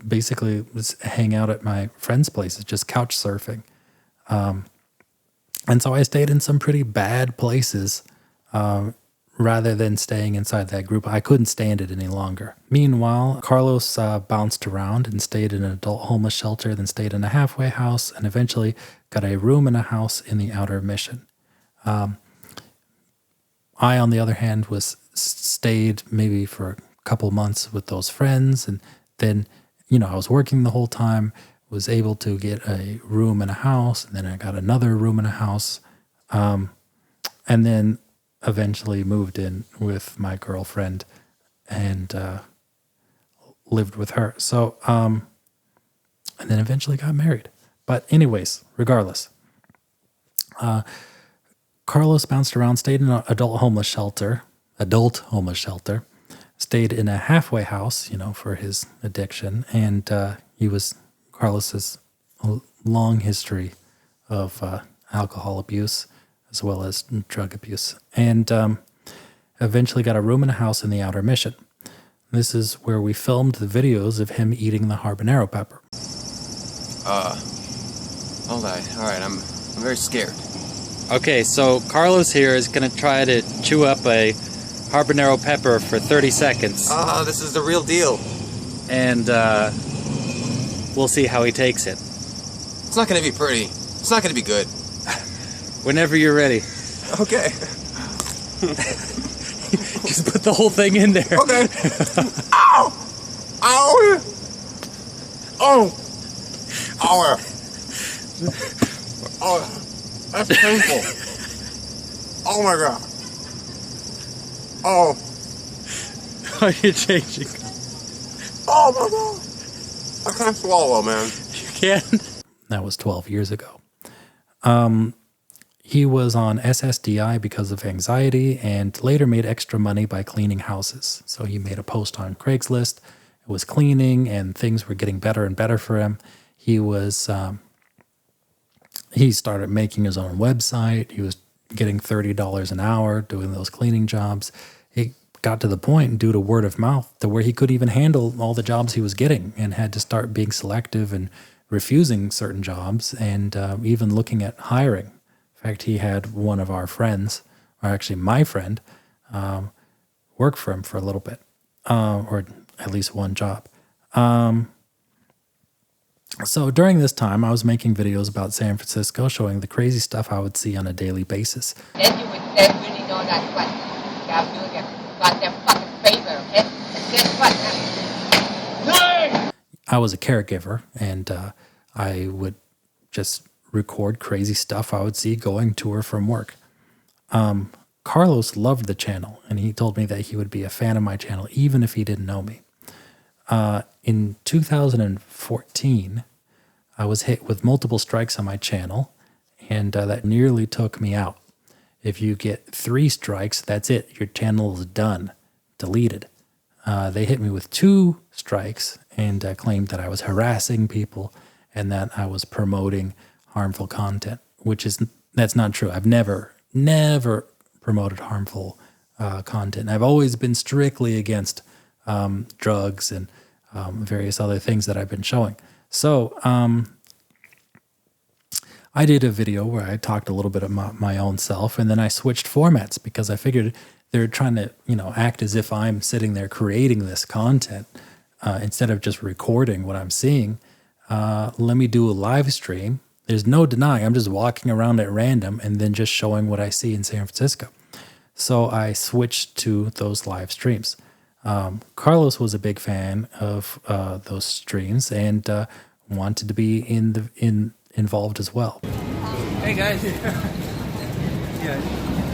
basically just hang out at my friends' places, just couch surfing. And so I stayed in some pretty bad places, rather than staying inside that group, I couldn't stand it any longer. Meanwhile, Carlos bounced around and stayed in an adult homeless shelter, then stayed in a halfway house, and eventually got a room in a house in the outer mission. I, on the other hand, stayed maybe for a couple months with those friends, and then, I was working the whole time, was able to get a room in a house, and then I got another room in a house, and then eventually moved in with my girlfriend and lived with her. So, and then eventually got married. But anyways, regardless, Carlos bounced around, stayed in an adult homeless shelter, stayed in a halfway house, for his addiction. And Carlos has a long history of alcohol abuse as well as drug abuse. And eventually got a room in a house in the outer mission. This is where we filmed the videos of him eating the habanero pepper. Hold on. All right, I'm very scared. Okay, so Carlos here is going to try to chew up a habanero pepper for 30 seconds. This is the real deal. And we'll see how he takes it. It's not gonna be pretty. It's not gonna be good. Whenever you're ready. Okay. Just put the whole thing in there. Okay. Ow! Ow! Oh! Ow! Oh, that's painful. Oh my god. Oh. Are you changing? Oh my god. I can't swallow, man. You can? That was 12 years ago. He was on SSDI because of anxiety and later made extra money by cleaning houses. So he made a post on Craigslist. It was cleaning and things were getting better and better for him. He started making his own website. He was getting $30 an hour doing those cleaning jobs. It got to the point, due to word of mouth, to where he couldn't even handle all the jobs he was getting and had to start being selective and refusing certain jobs and even looking at hiring. In fact, he had one of our friends, or actually my friend, work for him for a little bit, or at least one job. So during this time, I was making videos about San Francisco, showing the crazy stuff I would see on a daily basis. Then you would definitely know that what I'm doing a goddamn fucking favor, okay? And guess what? I was a caregiver, and I would just record crazy stuff I would see going to or from work. Carlos loved the channel, and he told me that he would be a fan of my channel even if he didn't know me. In 2014, I was hit with multiple strikes on my channel, and that nearly took me out. If you get 3 strikes, that's it. Your channel is done, deleted. They hit me with 2 strikes and claimed that I was harassing people and that I was promoting harmful content, that's not true. I've never promoted harmful content. I've always been strictly against drugs and various other things that I've been showing. So I did a video where I talked a little bit about my own self, and then I switched formats because I figured they're trying to, act as if I'm sitting there creating this content instead of just recording what I'm seeing. Let me do a live stream. There's no denying I'm just walking around at random and then just showing what I see in San Francisco. So I switched to those live streams. Carlos was a big fan of those streams and wanted to be involved as well. Hey guys. Yeah,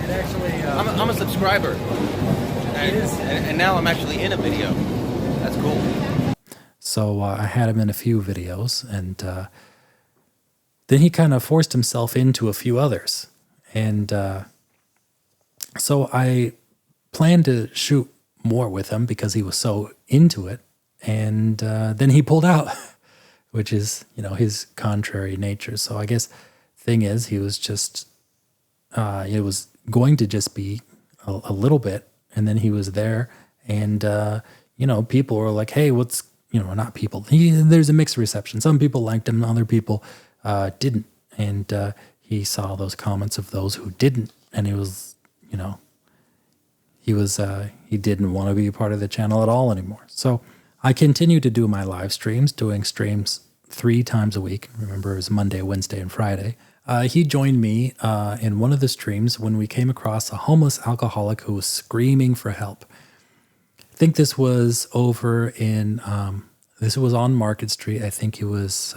it actually. I'm a subscriber. And now I'm actually in a video. That's cool. So I had him in a few videos, and then he kind of forced himself into a few others. And so I planned to shoot more with him because he was so into it. And then he pulled out, which is, his contrary nature. So I guess thing is, he was just, it was going to just be a little bit. And then he was there and, people were like, hey, what's, not people. There's a mixed reception. Some people liked him, other people didn't. And he saw those comments of those who didn't. And it was, he didn't want to be a part of the channel at all anymore. So I continued to do my live streams, doing streams 3 times a week. Remember, it was Monday, Wednesday, and Friday. He joined me in one of the streams when we came across a homeless alcoholic who was screaming for help. I think this was over in, this was on Market Street. I think it was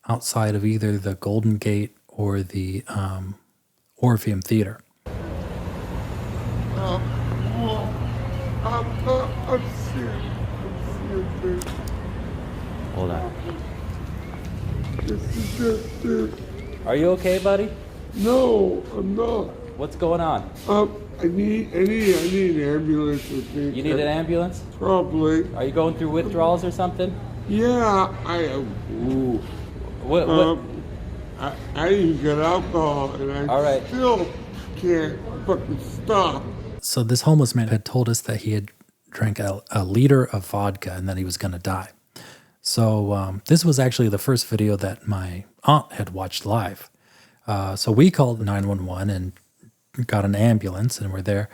outside of either the Golden Gate or the Orpheum Theater. I'm serious. I'm serious, baby. Hold on. This is just it. Are you okay, buddy? No, I'm not. What's going on? I need an ambulance, I think. You need an ambulance? Probably. Are you going through withdrawals or something? Yeah, I am. Ooh. What? I even got alcohol, and I All right. still can't fucking stop. So this homeless man had told us that he had drank a liter of vodka and that he was going to die. So this was actually the first video that my aunt had watched live. So we called 911 and got an ambulance, and we're there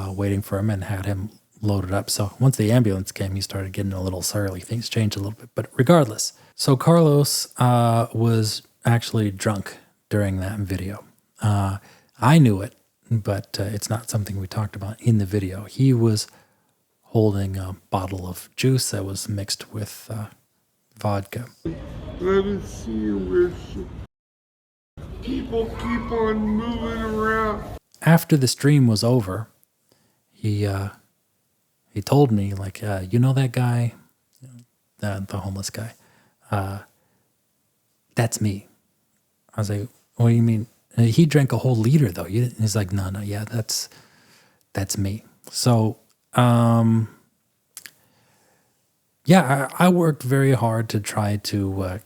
waiting for him and had him loaded up. So once the ambulance came, he started getting a little surly. Things changed a little bit, but regardless. So Carlos was actually drunk during that video. I knew it, but it's not something we talked about in the video. He was holding a bottle of juice that was mixed with vodka. Let me see where people keep on moving around. After the stream was over, he told me, like, you know that guy, the homeless guy, that's me. I was like, what do you mean? He drank a whole liter though. He's like, no, yeah, that's me. So, yeah, I worked very hard to try to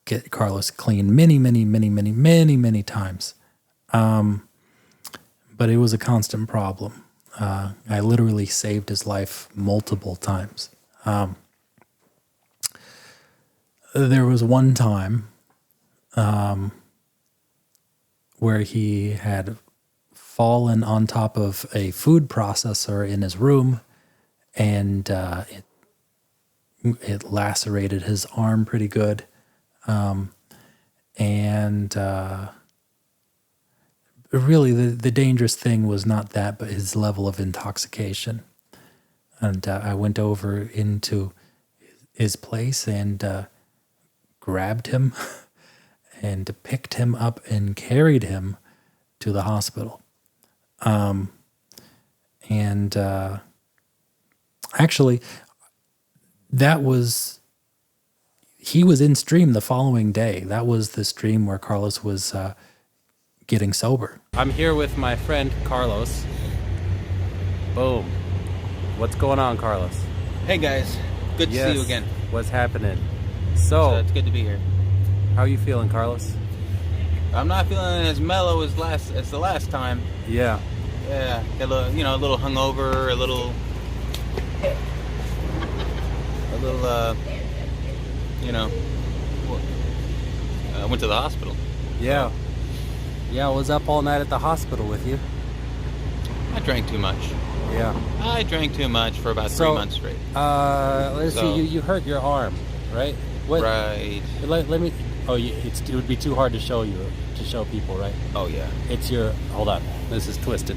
get Carlos clean many times. But it was a constant problem. I literally saved his life multiple times. There was one time where he had fallen on top of a food processor in his room, and it lacerated his arm pretty good. Really, the dangerous thing was not that, but his level of intoxication. And I went over into his place and grabbed him and picked him up and carried him to the hospital. Actually, he was in stream the following day. That was the stream where Carlos was getting sober. I'm here with my friend Carlos. Boom. What's going on, Carlos? Hey guys, good to see you again. What's happening? So It's good to be here. how are you feeling, Carlos? I'm not feeling as mellow as the last time. Yeah. Yeah, got a little hungover, a little, I went to the hospital. Yeah. Yeah, I was up all night at the hospital with you. I drank too much. Yeah. I drank too much for about 3 months straight. Let's So- see. You hurt your arm, right? What? Right. Let me. Oh, it would be too hard to show people, right? Oh yeah. It's your. Hold on. This is twisted.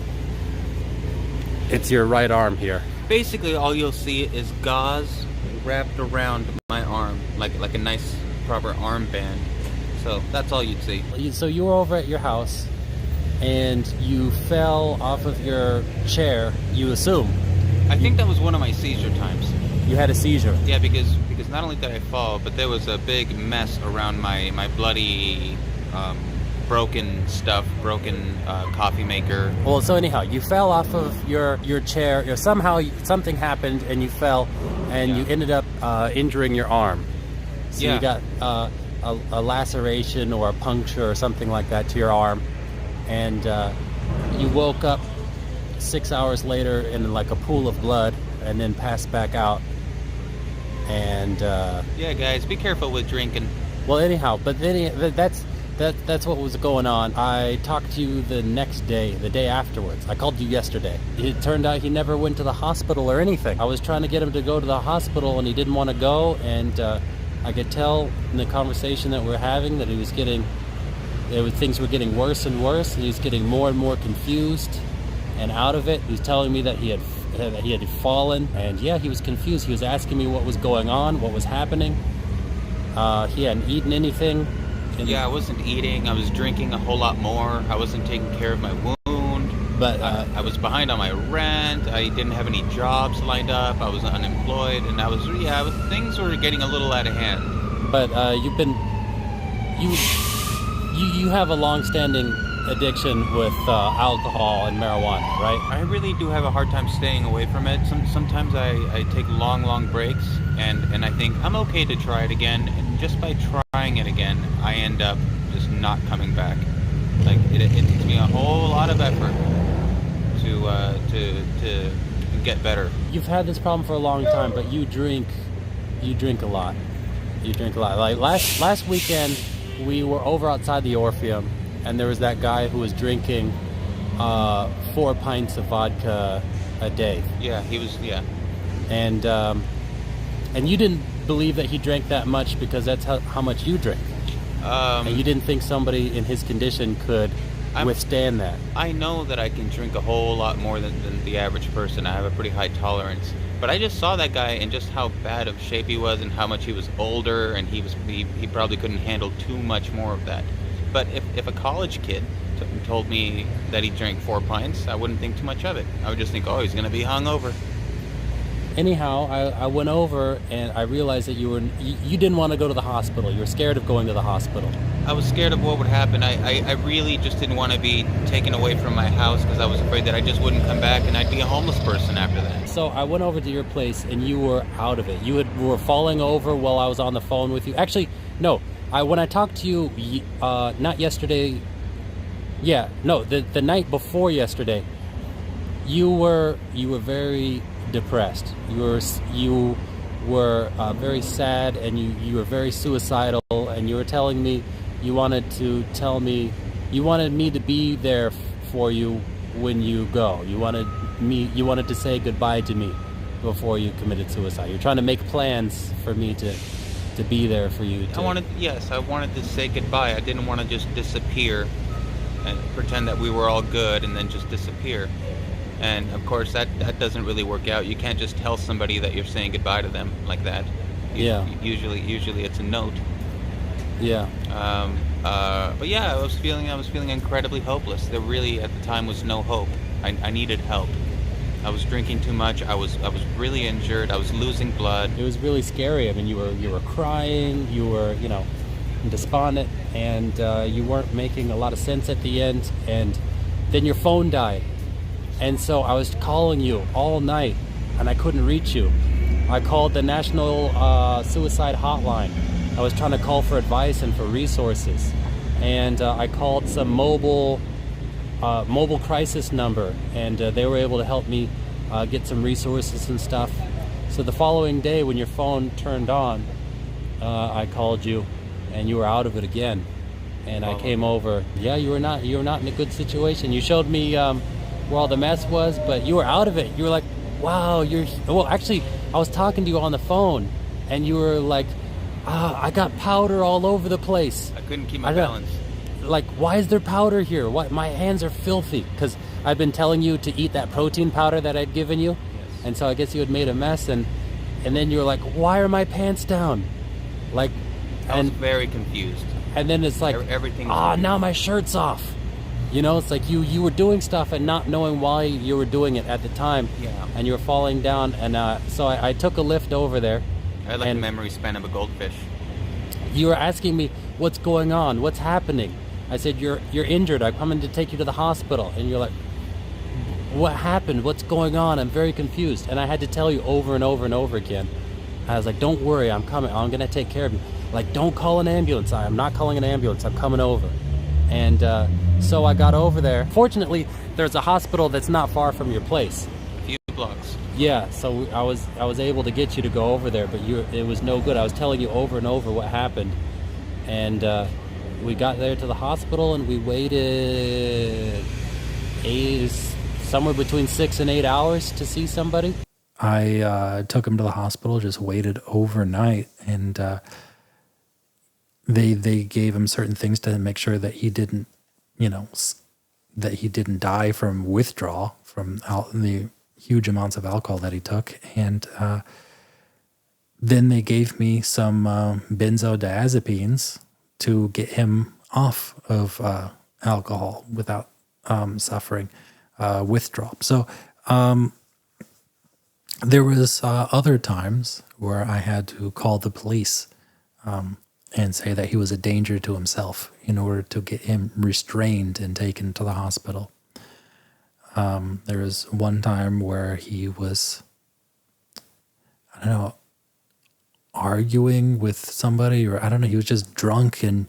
It's your right arm here. Basically, all you'll see is gauze wrapped around my arm, like a nice proper armband. So that's all you'd see. So you were over at your house, and you fell off of your chair. You assume I think that was one of my seizure times. you had a seizure. Yeah, because not only did I fall, but there was a big mess around my bloody, broken coffee maker. Well, so anyhow, you fell off of your chair. Somehow something happened, and you fell, and you ended up injuring your arm. So you got a laceration or a puncture or something like that to your arm, and you woke up 6 hours later in like a pool of blood, and then passed back out. And Yeah, guys, be careful with drinking. well, anyhow, but then That's what was going on. I talked to you the next day, the day afterwards. I called you yesterday. It turned out he never went to the hospital or anything. I was trying to get him to go to the hospital, and he didn't want to go. And I could tell in the conversation that we're having that he was things were getting worse and worse. And he was getting more and more confused and out of it. He was telling me that he had fallen, and yeah, he was confused. He was asking me what was going on, what was happening. He hadn't eaten anything. Yeah, I wasn't eating. I was drinking a whole lot more. I wasn't taking care of my wound. But I was behind on my rent. I didn't have any jobs lined up. I was unemployed, and things were getting a little out of hand. But you have a long-standing addiction with alcohol and marijuana, right? I really do have a hard time staying away from it. Sometimes I take long breaks, and I think I'm okay to try it again. And just by trying it again, I end up just not coming back. Like it takes me a whole lot of effort to get better. You've had this problem for a long time, but you drink a lot. You drink a lot. Like last weekend, we were over outside the Orpheum, and there was that guy who was drinking 4 pints of vodka a day. Yeah, he was. Yeah. And you didn't believe that he drank that much because that's how much you drink. And you didn't think somebody in his condition could withstand that. I know that I can drink a whole lot more than the average person. I have a pretty high tolerance. But I just saw that guy and just how bad of shape he was and how much he was older, and he probably couldn't handle too much more of that. But if a college kid told me that he drank 4 pints, I wouldn't think too much of it. I would just think, oh, he's going to be hungover. Anyhow, I went over and I realized that you didn't want to go to the hospital. You were scared of going to the hospital. I was scared of what would happen. I really just didn't want to be taken away from my house because I was afraid that I just wouldn't come back and I'd be a homeless person after that. So I went over to your place and you were out of it. You were falling over while I was on the phone with you. Actually, no. When I talked to you, not yesterday. Yeah, no, the night before yesterday, you were very depressed. You were very sad, and you were very suicidal, and you were telling me you wanted me to be there for you when you go. You wanted to say goodbye to me before you committed suicide. You're trying to make plans for me to be there for you. I wanted to say goodbye. I didn't want to just disappear and pretend that we were all good and then just disappear. And of course, that doesn't really work out. You can't just tell somebody that you're saying goodbye to them like that. Usually it's a note. Yeah. But yeah, I was feeling incredibly hopeless. There really at the time was no hope. I needed help. I was drinking too much. I was really injured. I was losing blood. It was really scary. I mean, you were crying. You were despondent, and you weren't making a lot of sense at the end. And then your phone died. And so I was calling you all night, and I couldn't reach you. I called the National Suicide Hotline. I was trying to call for advice and for resources. And I called some mobile crisis number, and they were able to help me get some resources and stuff. So the following day, when your phone turned on, I called you, and you were out of it again. And I came over. Yeah, you were not in a good situation. You showed me where all the mess was, but you were out of it. You were like, wow, actually, I was talking to you on the phone, and you were like, I got powder all over the place. I couldn't keep my balance. Like, why is there powder here? What? My hands are filthy. Because I've been telling you to eat that protein powder that I'd given you. Yes. And so I guess you had made a mess, and then you were like, why are my pants down? Like, I was very confused. And then it's like, everything. Now my shirt's off. It's like you were doing stuff and not knowing why you were doing it at the time. Yeah. And you were falling down, and so I took a lift over there. I had like the memory span of a goldfish. You were asking me, what's going on? What's happening? I said, you're injured. I'm coming to take you to the hospital. And you're like, what happened? What's going on? I'm very confused. And I had to tell you over and over and over again. I was like, don't worry, I'm coming. I'm going to take care of you. Like, don't call an ambulance. I'm not calling an ambulance. I'm coming over. And so I got over there. Fortunately, there's a hospital that's not far from your place. A few blocks. Yeah, so I was able to get you to go over there, but it was no good. I was telling you over and over what happened. And we got there to the hospital and we waited somewhere between 6 and 8 hours to see somebody. I took him to the hospital, just waited overnight, and they gave him certain things to make sure that he didn't, that he didn't die from withdrawal from the huge amounts of alcohol that he took. And then they gave me some benzodiazepines to get him off of alcohol without suffering withdrawal. So there was other times where I had to call the police and say that he was a danger to himself in order to get him restrained and taken to the hospital. There was one time where he was, I don't know, arguing with somebody, or I don't know, he was just drunk and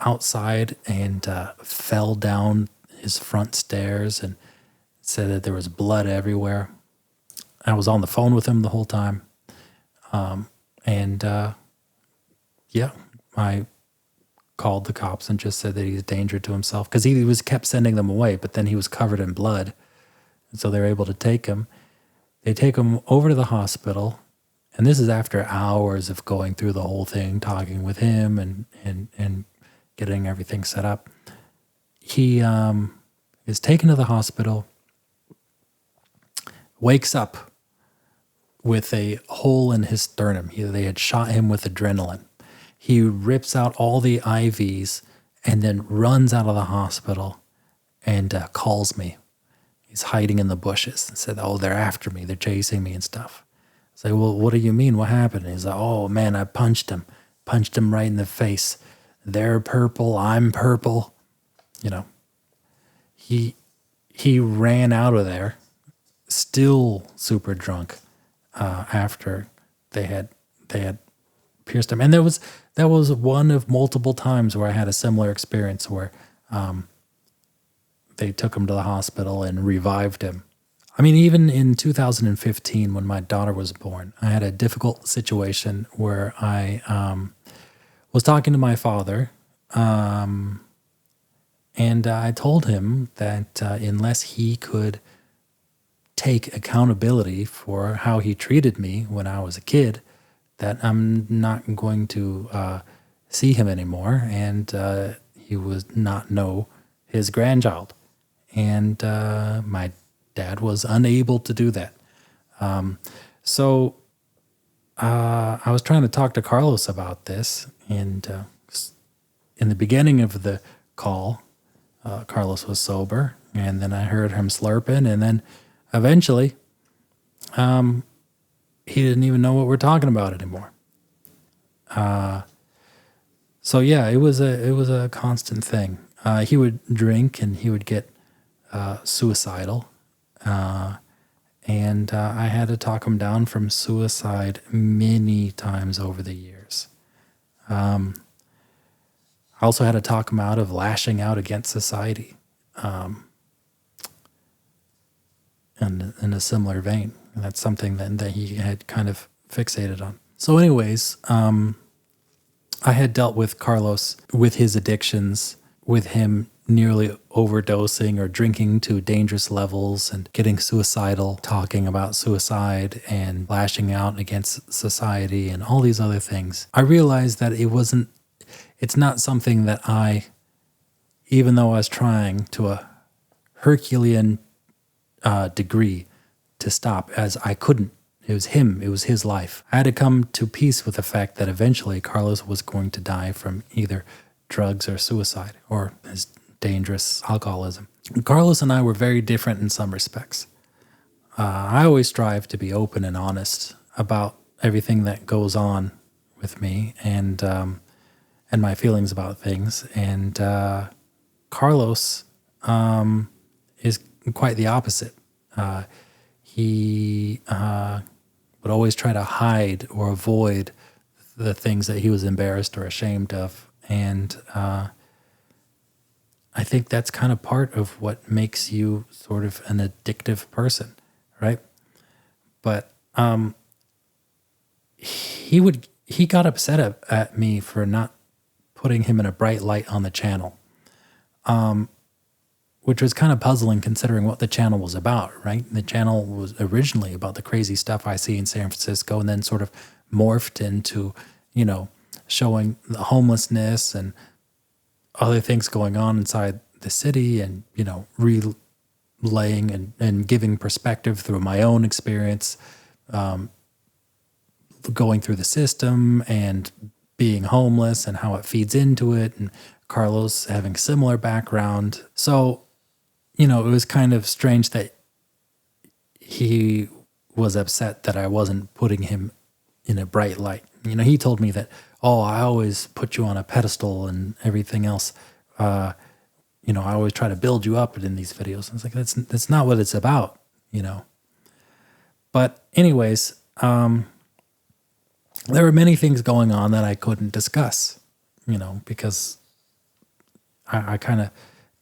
outside and fell down his front stairs and said that there was blood everywhere. I was on the phone with him the whole time. I called the cops and just said that he's a danger to himself, because he kept sending them away, but then he was covered in blood. And so they were able to take him. They take him over to the hospital. And this is after hours of going through the whole thing, talking with him and getting everything set up. He is taken to the hospital, wakes up with a hole in his sternum. They had shot him with adrenaline. He rips out all the IVs and then runs out of the hospital and calls me. He's hiding in the bushes and said, "Oh, they're after me. They're chasing me and stuff." I say, "Well, what do you mean? What happened?" He's like, "Oh, man, I punched him right in the face. They're purple. I'm purple." He ran out of there, still super drunk, after they had pierced him. And that was one of multiple times where I had a similar experience where they took him to the hospital and revived him. I mean, even in 2015, when my daughter was born, I had a difficult situation where I was talking to my father, and I told him that unless he could take accountability for how he treated me when I was a kid, that I'm not going to see him anymore, and he would not know his grandchild. And my dad was unable to do that. So I was trying to talk to Carlos about this, and in the beginning of the call, Carlos was sober, and then I heard him slurping, and then eventually he didn't even know what we're talking about anymore. So yeah, it was a constant thing. He would drink and he would get suicidal, and I had to talk him down from suicide many times over the years. I also had to talk him out of lashing out against society, in a similar vein. And that's something that he had kind of fixated on. So anyways, I had dealt with Carlos with his addictions, with him nearly overdosing or drinking to dangerous levels and getting suicidal, talking about suicide and lashing out against society and all these other things. I realized that it's not something that even though I was trying to a Herculean degree to stop, as I couldn't. It was him. It was his life. I had to come to peace with the fact that eventually Carlos was going to die from either drugs or suicide or his dangerous alcoholism. Carlos and I were very different in some respects. I always strive to be open and honest about everything that goes on with me and my feelings about things. And Carlos is quite the opposite. He would always try to hide or avoid the things that he was embarrassed or ashamed of. And I think that's kind of part of what makes you sort of an addictive person, right? But he got upset at me for not putting him in a bright light on the channel, which was kind of puzzling considering what the channel was about, right? The channel was originally about the crazy stuff I see in San Francisco and then sort of morphed into, showing the homelessness and other things going on inside the city and, relaying and giving perspective through my own experience, going through the system and being homeless and how it feeds into it, and Carlos having similar background. So, it was kind of strange that he was upset that I wasn't putting him in a bright light. He told me that, I always put you on a pedestal and everything else. I always try to build you up in these videos. And it's like, that's not what it's about, But anyways, there were many things going on that I couldn't discuss, because I kind of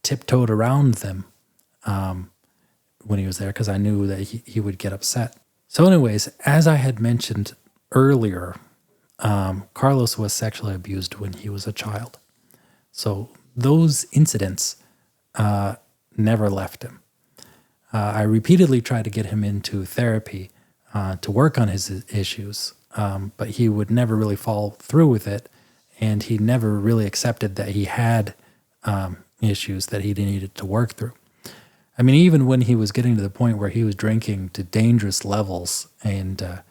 tiptoed around them when he was there because I knew that he would get upset. So anyways, as I had mentioned earlier, Carlos was sexually abused when he was a child. So those incidents never left him. I repeatedly tried to get him into therapy to work on his issues, but he would never really follow through with it, and he never really accepted that he had issues that he needed to work through. I mean, even when he was getting to the point where he was drinking to dangerous levels and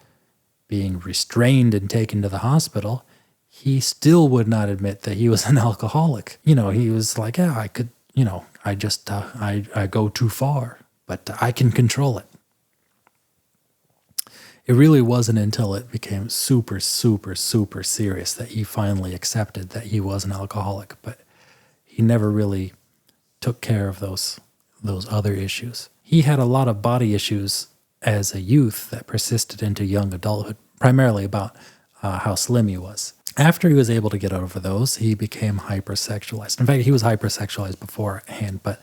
being restrained and taken to the hospital, he still would not admit that he was an alcoholic. He was like, yeah, I could, I go too far, but I can control it. It really wasn't until it became super, super, super serious that he finally accepted that he was an alcoholic, but he never really took care of those other issues. He had a lot of body issues as a youth that persisted into young adulthood, primarily about how slim he was. After he was able to get over those, he became hypersexualized. In fact, he was hypersexualized beforehand, but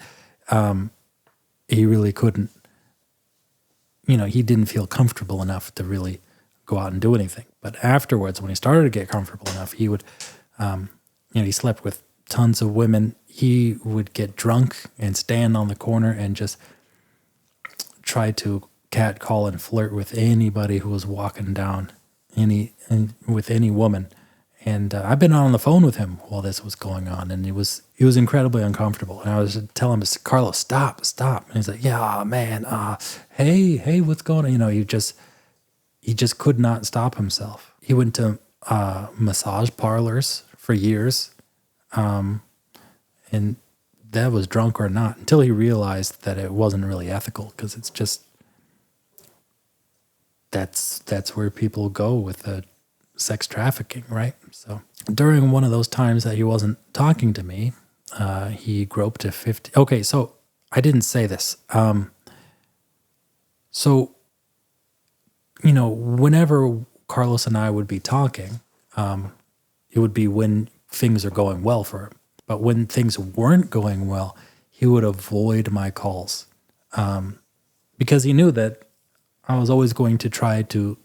he really couldn't, he didn't feel comfortable enough to really go out and do anything. But afterwards, when he started to get comfortable enough, he would, he slept with tons of women. He would get drunk and stand on the corner and just try to catcall and flirt with anybody who was walking down, with any woman. And I've been on the phone with him while this was going on, and he was incredibly uncomfortable. And I was telling him, Carlos, stop. And he's like, yeah, man, hey, what's going on? He just could not stop himself. He went to massage parlors for years, and that was drunk or not, until he realized that it wasn't really ethical, because it's just that's where people go with the sex trafficking, right? So during one of those times that he wasn't talking to me, he groped a 50. Okay, so I didn't say this. So, whenever Carlos and I would be talking, it would be when things are going well for him. But when things weren't going well, he would avoid my calls, because he knew that I was always going to try to,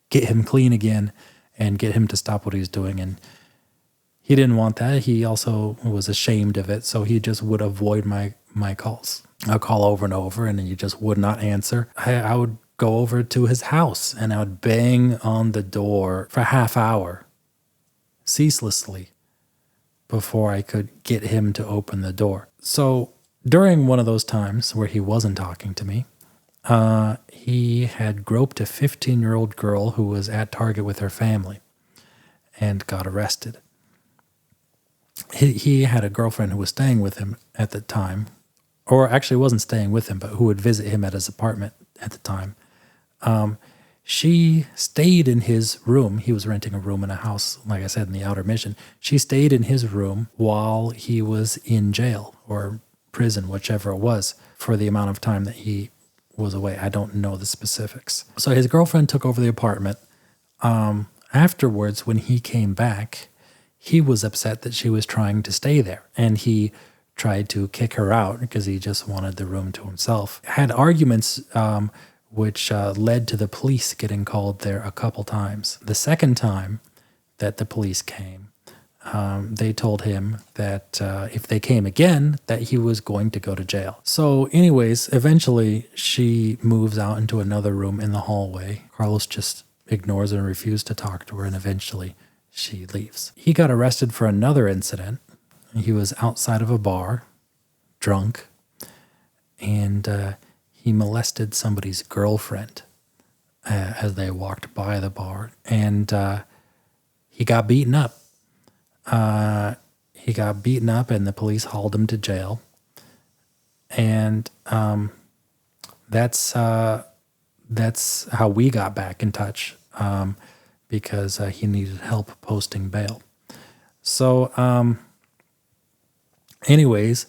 get him clean again and get him to stop what he was doing. And he didn't want that. He also was ashamed of it, so he just would avoid my calls. I'll call over and over, and he just would not answer. I would go over to his house, and I would bang on the door for a half hour, ceaselessly, before I could get him to open the door. So during one of those times where he wasn't talking to me, he had groped a 15-year-old girl who was at Target with her family and got arrested. He had a girlfriend who was staying with him at the time, or actually wasn't staying with him, but who would visit him at his apartment at the time. She stayed in his room. He was renting a room in a house, like I said, in the Outer Mission. She stayed in his room while he was in jail or prison, whichever it was, for the amount of time that he was away. I don't know the specifics. So his girlfriend took over the apartment. Afterwards, when he came back, he was upset that she was trying to stay there, and he tried to kick her out because he just wanted the room to himself. Had arguments which led to the police getting called there a couple times. The second time that the police came, they told him that if they came again, that he was going to go to jail. So anyways, eventually she moves out into another room in the hallway. Carlos just ignores and refuses to talk to her, and eventually she leaves. He got arrested for another incident. He was outside of a bar, drunk, and he molested somebody's girlfriend as they walked by the bar, and he got beaten up. He got beaten up, and the police hauled him to jail. And that's how we got back in touch, because he needed help posting bail. So, anyways,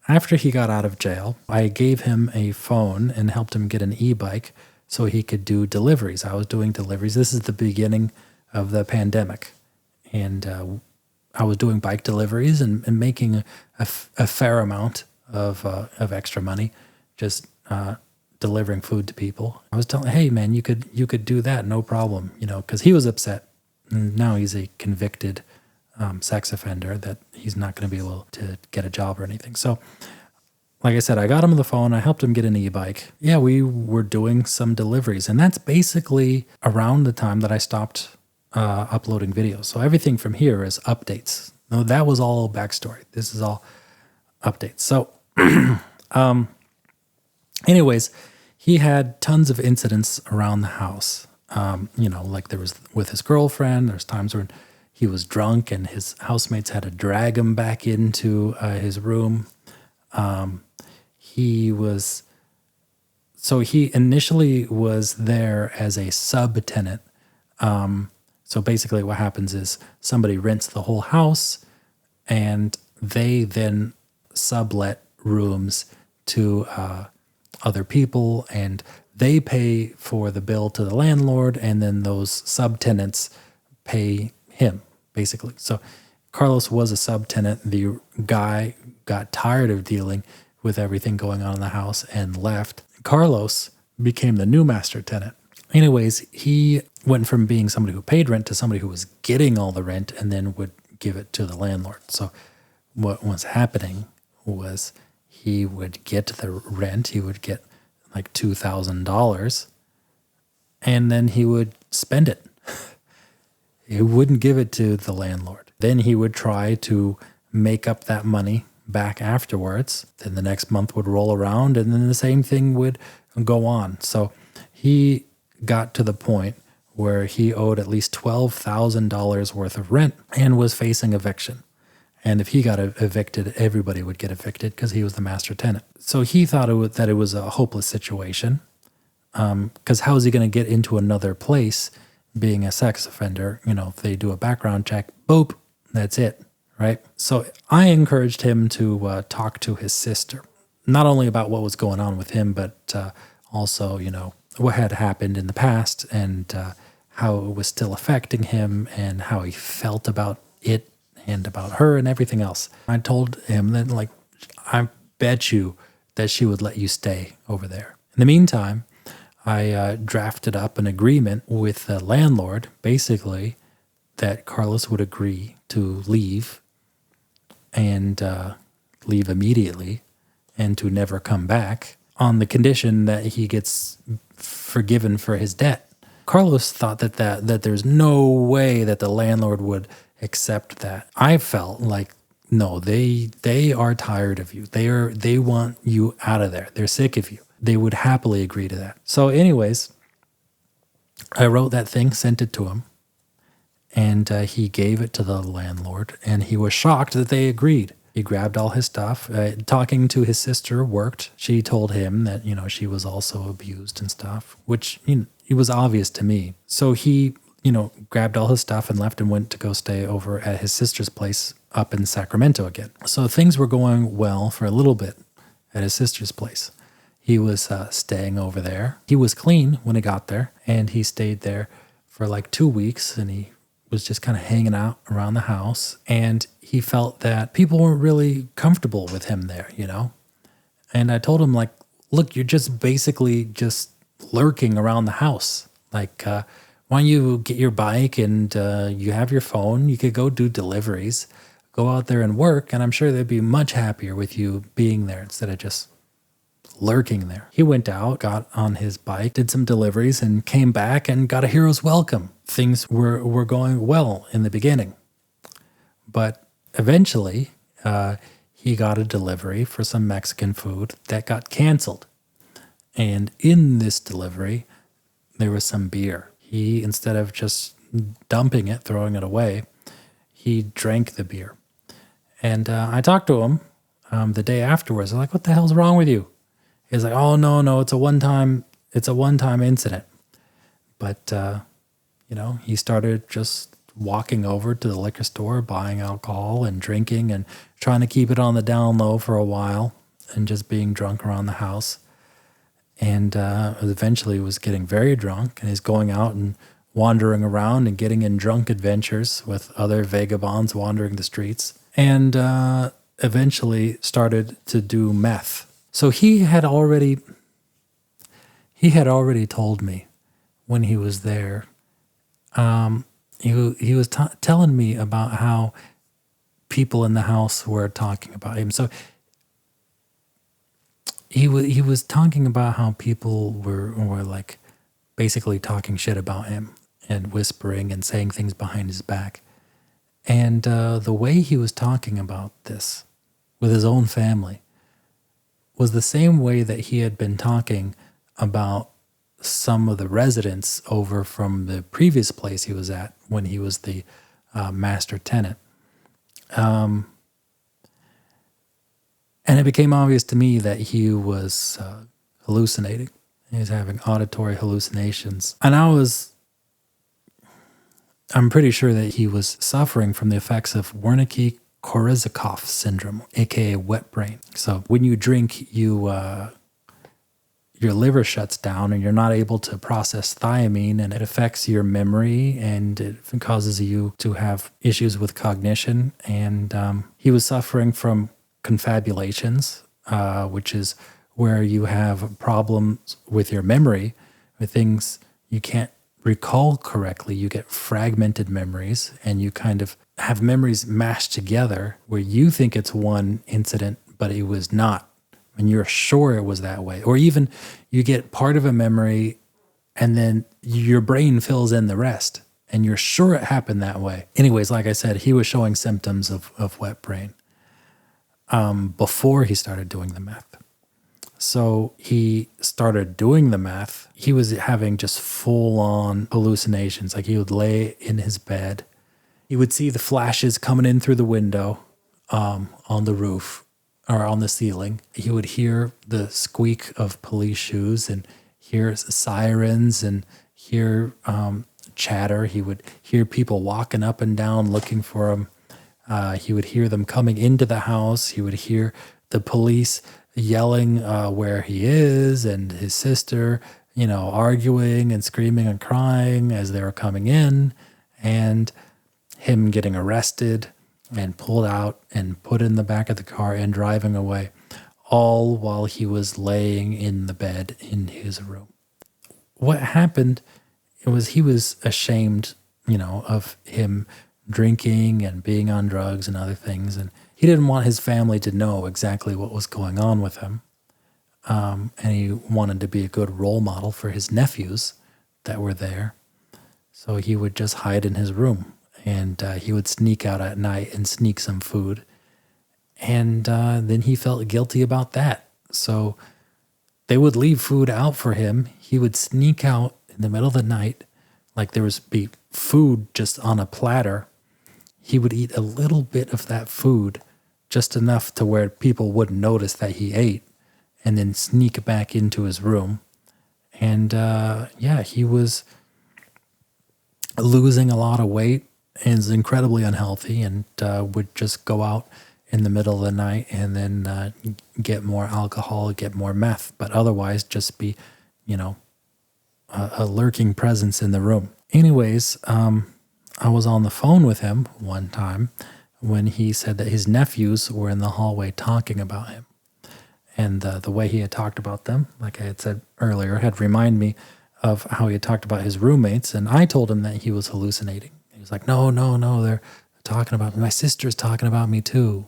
after he got out of jail, I gave him a phone and helped him get an e-bike so he could do deliveries. I was doing deliveries. This is the beginning of the pandemic, and I was doing bike deliveries and making a fair amount of extra money, just delivering food to people. I was telling, hey man, you could do that, no problem, because he was upset. And now he's a convicted sex offender that he's not going to be able to get a job or anything. So, like I said, I got him on the phone. I helped him get an e-bike. Yeah, we were doing some deliveries, and that's basically around the time that I stopped uploading videos. So everything from here is updates. No, that was all backstory. This is all updates. So, anyways, he had tons of incidents around the house. Like there was with his girlfriend. There's times when he was drunk and his housemates had to drag him back into his room. He initially was there as a subtenant. So basically what happens is somebody rents the whole house and they then sublet rooms to other people, and they pay for the bill to the landlord, and then those subtenants pay him, basically. So Carlos was a subtenant. The guy got tired of dealing with everything going on in the house and left. Carlos became the new master tenant. Anyways, he went from being somebody who paid rent to somebody who was getting all the rent and then would give it to the landlord. So what was happening was he would get the rent, he would get like $2,000, and then he would spend it. He wouldn't give it to the landlord. Then he would try to make up that money back afterwards. Then the next month would roll around, and then the same thing would go on. So he got to the point where he owed at least $12,000 worth of rent and was facing eviction. And if he got evicted, everybody would get evicted because he was the master tenant. So he thought that it was a hopeless situation, because how is he going to get into another place being a sex offender? If they do a background check, boop, that's it, right? So I encouraged him to talk to his sister, not only about what was going on with him, but also, what had happened in the past and how it was still affecting him and how he felt about it and about her and everything else. I told him that, I bet you that she would let you stay over there. In the meantime, I drafted up an agreement with the landlord, basically, that Carlos would agree to leave and leave immediately and to never come back on the condition that he gets forgiven for his debt. Carlos thought that there's no way that the landlord would accept that. I felt like, no, they are tired of you. They want you out of there. They're sick of you. They would happily agree to that. So anyways, I wrote that thing, sent it to him, and he gave it to the landlord, and he was shocked that they agreed. He grabbed all his stuff. Talking to his sister worked. She told him that, she was also abused and stuff, which, it was obvious to me. So he, grabbed all his stuff and left and went to go stay over at his sister's place up in Sacramento again. So things were going well for a little bit at his sister's place. He was staying over there. He was clean when he got there, and he stayed there for like 2 weeks, and he was just kind of hanging out around the house, and he felt that people weren't really comfortable with him there, And I told him, look, you're just basically just lurking around the house. Why don't you get your bike and you have your phone? You could go do deliveries, go out there and work, and I'm sure they'd be much happier with you being there instead of just lurking there. He went out, got on his bike, did some deliveries, and came back and got a hero's welcome. Things were going well in the beginning. But eventually, he got a delivery for some Mexican food that got canceled. And in this delivery, there was some beer. He, instead of just dumping it, throwing it away, he drank the beer. And I talked to him the day afterwards. I'm like, what the hell's wrong with you? He's like, oh, no, it's a one-time incident. But, he started just walking over to the liquor store, buying alcohol and drinking and trying to keep it on the down low for a while and just being drunk around the house. And eventually was getting very drunk, and he's going out and wandering around and getting in drunk adventures with other vagabonds wandering the streets, and eventually started to do meth. So he had already told me when he was there. He was telling me about how people in the house were talking about him. So he was talking about how people were like basically talking shit about him and whispering and saying things behind his back. And the way he was talking about this with his own family was the same way that he had been talking about some of the residents over from the previous place he was at when he was the master tenant. And it became obvious to me that he was hallucinating. He was having auditory hallucinations. And I'm pretty sure that he was suffering from the effects of Wernicke-Korsakoff syndrome, aka wet brain. So when you drink, your liver shuts down and you're not able to process thiamine, and it affects your memory and it causes you to have issues with cognition. And he was suffering from confabulations, which is where you have problems with your memory, with things you can't recall correctly. You get fragmented memories and you kind of have memories mashed together where you think it's one incident, but it was not. And you're sure it was that way. Or even you get part of a memory and then your brain fills in the rest and you're sure it happened that way. Anyways, like I said, he was showing symptoms of wet brain before he started doing the meth. So he started doing the meth. He was having just full-on hallucinations. Like he would lay in his bed. He would see the flashes coming in through the window on the roof or on the ceiling. He would hear the squeak of police shoes and hear sirens and hear chatter. He would hear people walking up and down looking for him. He would hear them coming into the house. He would hear the police yelling where he is and his sister, arguing and screaming and crying as they were coming in, and him getting arrested and pulled out and put in the back of the car and driving away, all while he was laying in the bed in his room. What happened was he was ashamed, of him drinking and being on drugs and other things, and he didn't want his family to know exactly what was going on with him. And he wanted to be a good role model for his nephews that were there. So he would just hide in his room, and he would sneak out at night and sneak some food. And then he felt guilty about that. So they would leave food out for him. He would sneak out in the middle of the night, like there would be food just on a platter. He would eat a little bit of that food, just enough to where people wouldn't notice that he ate, and then sneak back into his room. And he was losing a lot of weight and is incredibly unhealthy, and would just go out in the middle of the night and then get more alcohol, get more meth, but otherwise just be, a lurking presence in the room. Anyways, I was on the phone with him one time when he said that his nephews were in the hallway talking about him. And the way he had talked about them, like I had said earlier, had reminded me of how he had talked about his roommates, and I told him that he was hallucinating. He was like, no, no, no, they're talking about me. My sister's talking about me too.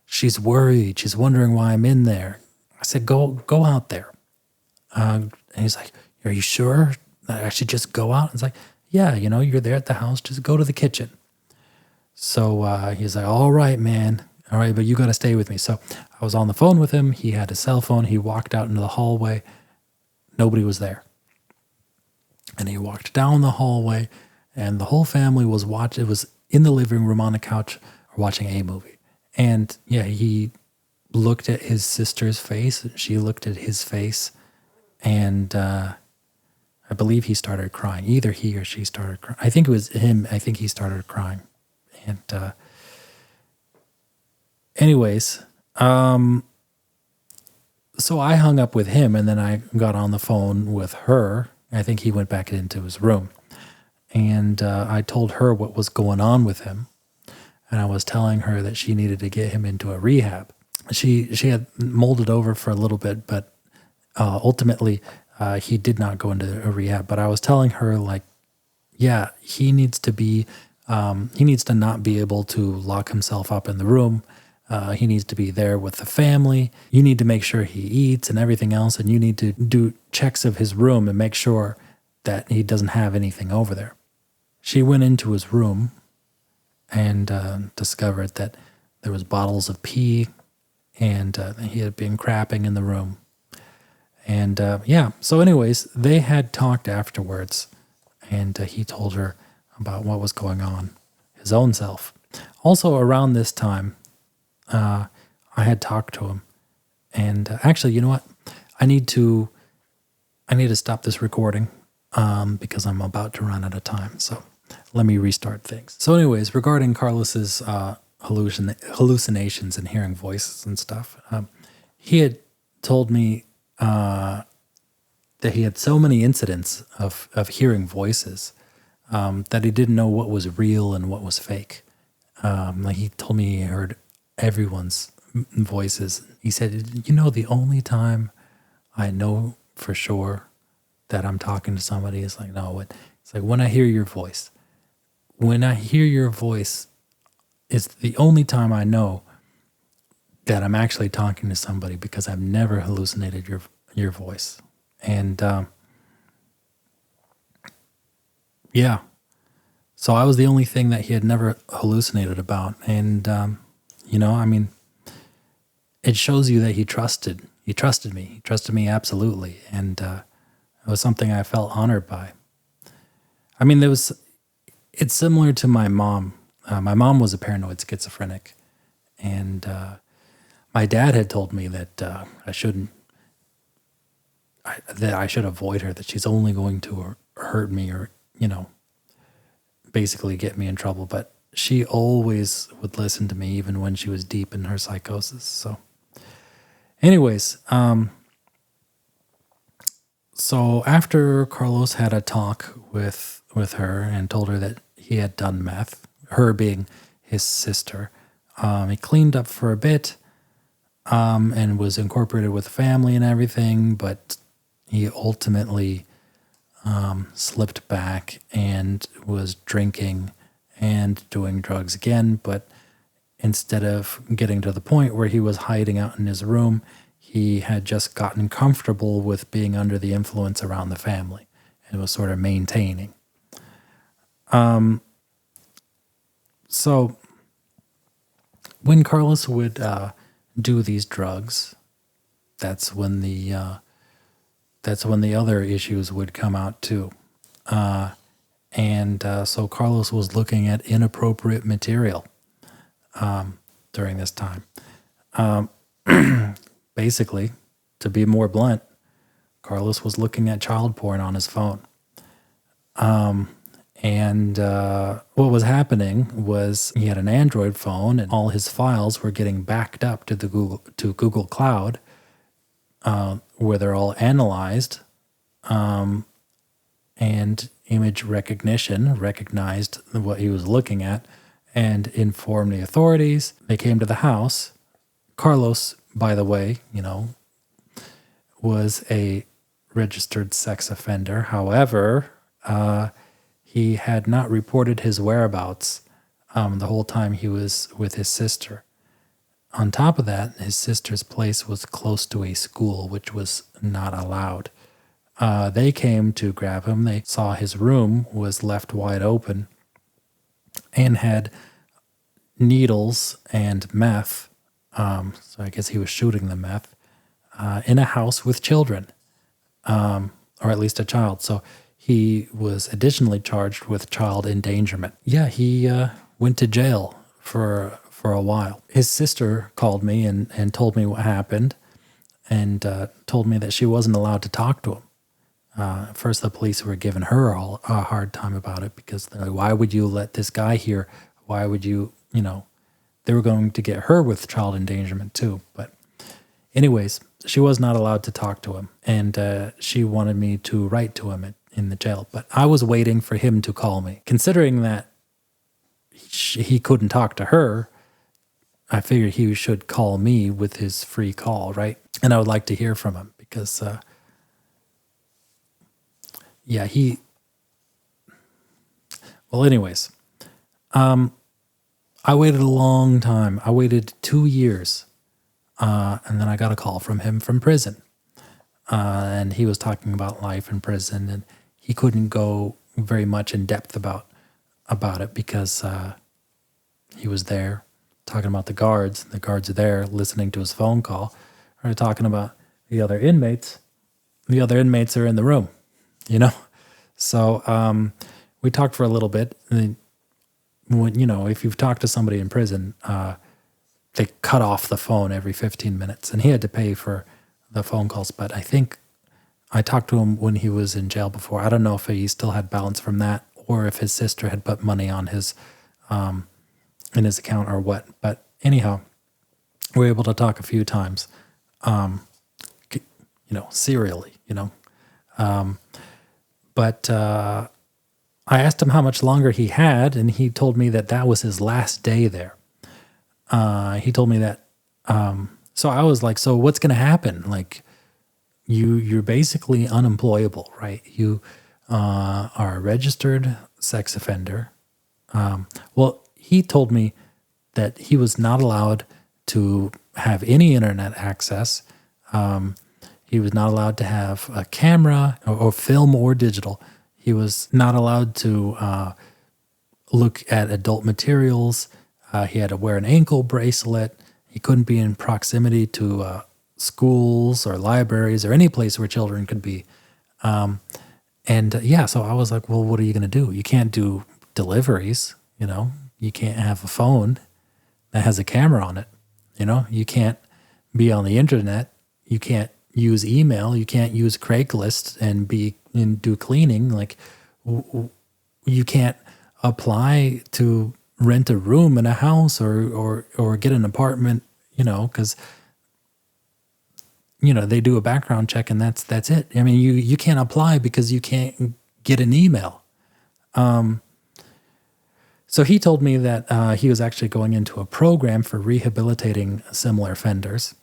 She's worried. She's wondering why I'm in there. I said, go out there. And he's like, are you sure that I should just go out? It's like, yeah, you're there at the house. Just go to the kitchen. So he's like, all right, man. All right, but you got to stay with me. So I was on the phone with him. He had his cell phone. He walked out into the hallway. Nobody was there. And he walked down the hallway, and the whole family was watching. It was in the living room on the couch watching a movie. And yeah, he looked at his sister's face. She looked at his face. And I believe he started crying. Either he or she started crying. I think it was him. I think he started crying. And anyways, so I hung up with him, and then I got on the phone with her. I think he went back into his room. And I told her what was going on with him. And I was telling her that she needed to get him into a rehab. She had molded over for a little bit, but ultimately he did not go into a rehab. But I was telling her, like, yeah, he needs to not be able to lock himself up in the room. He needs to be there with the family. You need to make sure he eats and everything else, and you need to do checks of his room and make sure that he doesn't have anything over there. She went into his room and discovered that there was bottles of pee, and he had been crapping in the room. And so anyways, they had talked afterwards, and he told her about what was going on, his own self. Also around this time, I had talked to him, and actually, you know what? I need to stop this recording because I'm about to run out of time. So let me restart things. So anyways, regarding Carlos's hallucinations and hearing voices and stuff, he had told me that he had so many incidents of hearing voices that he didn't know what was real and what was fake. Like he told me he heard everyone's voices. He said, the only time I know for sure that I'm talking to somebody is like, no, it's like when I hear your voice. When I hear your voice, it's the only time I know that I'm actually talking to somebody, because I've never hallucinated your voice. And yeah. So I was the only thing that he had never hallucinated about. And, it shows you that he trusted me. He trusted me absolutely. And it was something I felt honored by. I mean, it's similar to my mom. My mom was a paranoid schizophrenic. And my dad had told me that I should avoid her, that she's only going to hurt me or, basically get me in trouble. But she always would listen to me, even when she was deep in her psychosis. So anyways, so after Carlos had a talk with her and told her that he had done meth, her being his sister, he cleaned up for a bit and was incorporated with the family and everything, but he ultimately slipped back and was drinking and doing drugs again. But instead of getting to the point where he was hiding out in his room, he had just gotten comfortable with being under the influence around the family and was sort of maintaining. So when Carlos would do these drugs, that's when the other issues would come out too. So Carlos was looking at inappropriate material during this time. Basically, to be more blunt, Carlos was looking at child porn on his phone. What was happening was he had an Android phone, and all his files were getting backed up to Google Cloud, where they're all analyzed, and image recognition recognized what he was looking at and informed the authorities. They came to the house. Carlos, by the way, was a registered sex offender. However, he had not reported his whereabouts the whole time he was with his sister. On top of that, his sister's place was close to a school, which was not allowed. They came to grab him. They saw his room was left wide open and had needles and meth. So I guess he was shooting the meth in a house with children, or at least a child. So he was additionally charged with child endangerment. Yeah, he went to jail for a while. His sister called me and told me what happened, and told me that she wasn't allowed to talk to him. First, the police were giving her a hard time about it because they're like, why would you let this guy here? Why would you, they were going to get her with child endangerment too. But anyways, she was not allowed to talk to him, and she wanted me to write to him in the jail. But I was waiting for him to call me. Considering that he couldn't talk to her, I figured he should call me with his free call, right? And I would like to hear from him because, well, anyways, I waited a long time. I waited 2 years, and then I got a call from him from prison. And he was talking about life in prison, and he couldn't go very much in depth about it because he was there talking about the guards. The guards are there listening to his phone call. Or talking about the other inmates. The other inmates are in the room, So we talked for a little bit. And if you've talked to somebody in prison, they cut off the phone every 15 minutes, and he had to pay for the phone calls. But I think I talked to him when he was in jail before. I don't know if he still had balance from that, or if his sister had put money on his in his account or what. But anyhow, we were able to talk a few times, serially, But I asked him how much longer he had, and he told me that was his last day there. He told me that. So I was like, so what's going to happen? Like, you're basically unemployable, right? You are a registered sex offender. Well, he told me that he was not allowed to have any internet access. He was not allowed to have a camera or film or digital. He was not allowed to look at adult materials. He had to wear an ankle bracelet. He couldn't be in proximity to schools or libraries or any place where children could be. So I was like, well, what are you going to do? You can't do deliveries, You can't have a phone that has a camera on it, You can't be on the internet. You can't use email. You can't use Craigslist and do cleaning. Like, you can't apply to rent a room in a house or get an apartment, because they do a background check and that's it. I mean, you can't apply because you can't get an email. So he told me that he was actually going into a program for rehabilitating similar offenders,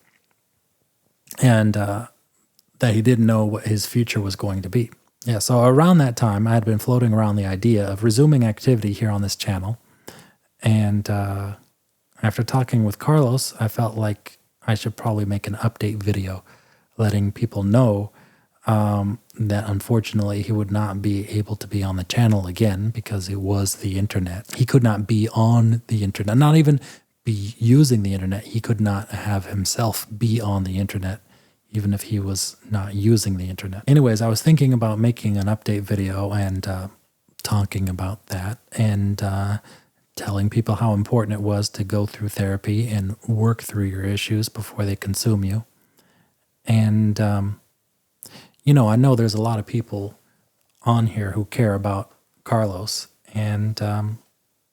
and that he didn't know what his future was going to be. Yeah, so around that time, I had been floating around the idea of resuming activity here on this channel. And after talking with Carlos, I felt like I should probably make an update video letting people know that unfortunately he would not be able to be on the channel again because it was the internet. He could not be on the internet, not even be using the internet. He could not have himself be on the internet, even if he was not using the internet. Anyways, I was thinking about making an update video and talking about that and telling people how important it was to go through therapy and work through your issues before they consume you. And, I know there's a lot of people on here who care about Carlos, and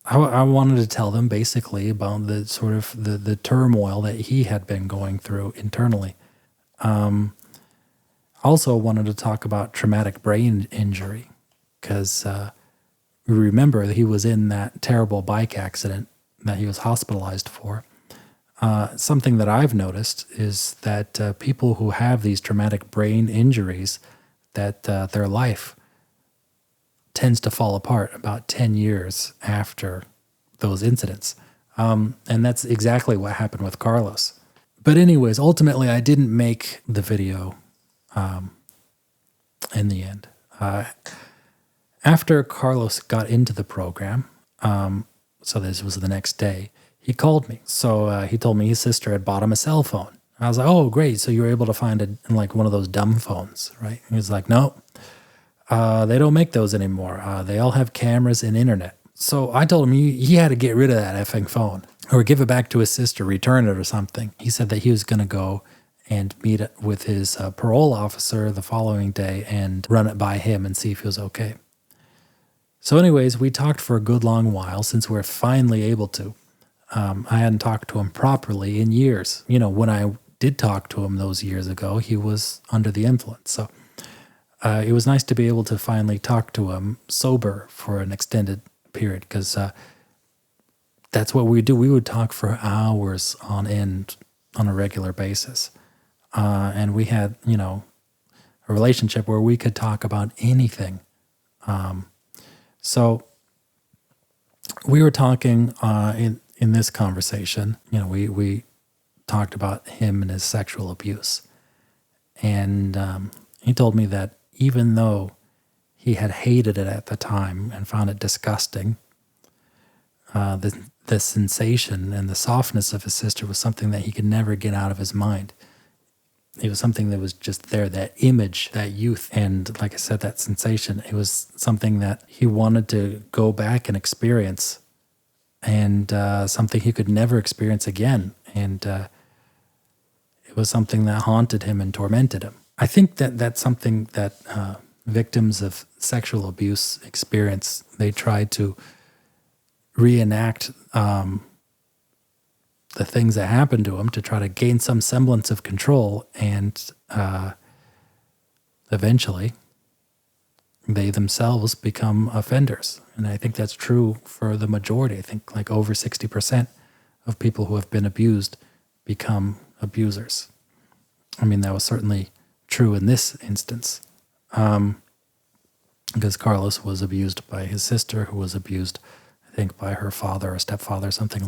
I wanted to tell them basically about the sort of the turmoil that he had been going through internally. Also wanted to talk about traumatic brain injury because remember that he was in that terrible bike accident that he was hospitalized for. Something that I've noticed is that people who have these traumatic brain injuries, that their life tends to fall apart about 10 years after those incidents. And that's exactly what happened with Carlos. But anyways, ultimately, I didn't make the video in the end. After Carlos got into the program, so this was the next day, he called me. So he told me his sister had bought him a cell phone. I was like, oh, great. So you were able to find like one of those dumb phones, right? He was like, no, they don't make those anymore. They all have cameras and internet. So I told him he had to get rid of that effing phone or give it back to his sister, return it or something. He said that he was going to go and meet with his parole officer the following day and run it by him and see if he was okay. So anyways, we talked for a good long while since we're finally able to. I hadn't talked to him properly in years. You know, when I did talk to him those years ago, he was under the influence. So it was nice to be able to finally talk to him sober for an extended period, because that's what we do. We would talk for hours on end on a regular basis. And we had, you know, a relationship where we could talk about anything. So we were talking in this conversation, you know, we talked about him and his sexual abuse. And he told me that even though he had hated it at the time and found it disgusting, the sensation and the softness of his sister was something that he could never get out of his mind. It was something that was just there, that image, that youth. And like I said, that sensation, it was something that he wanted to go back and experience, and something he could never experience again. And it was something that haunted him and tormented him. I think that that's something that victims of sexual abuse experience. They try to reenact the things that happened to them to try to gain some semblance of control, and eventually they themselves become offenders. And I think that's true for the majority. I think like over 60% of people who have been abused become abusers. I mean, that was certainly true in this instance, because Carlos was abused by his sister, who was abused, I think, by her father or stepfather, something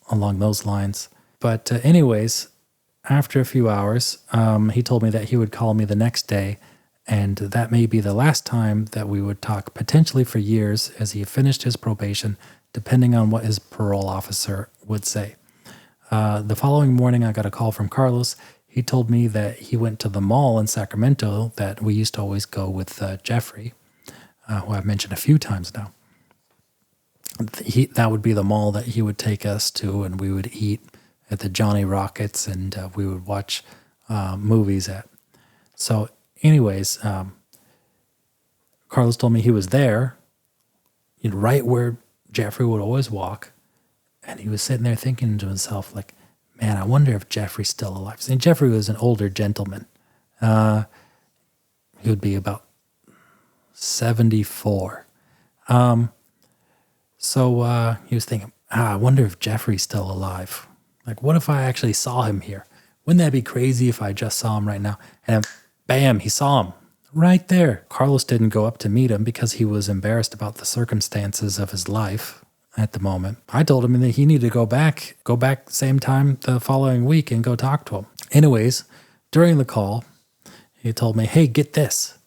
along those lines. But anyways, after a few hours, he told me that he would call me the next day, and that may be the last time that we would talk, potentially for years, as he finished his probation, depending on what his parole officer would say. The following morning, I got a call from Carlos. He told me that he went to the mall in Sacramento that we used to always go with Jeffrey, who I've mentioned a few times now. That would be the mall that he would take us to, and we would eat at the Johnny Rockets, and we would watch movies at. So anyways, Carlos told me he was there, you know, right where Jeffrey would always walk, and he was sitting there thinking to himself, like, man, I wonder if Jeffrey's still alive. And Jeffrey was an older gentleman. He would be about 74. So he was thinking, I wonder if Jeffrey's still alive. Like, what if I actually saw him here? Wouldn't that be crazy if I just saw him right now? And bam, he saw him right there. Carlos didn't go up to meet him because he was embarrassed about the circumstances of his life at the moment. I told him that he needed to go back same time the following week and go talk to him. Anyways, during the call, he told me, hey, get this.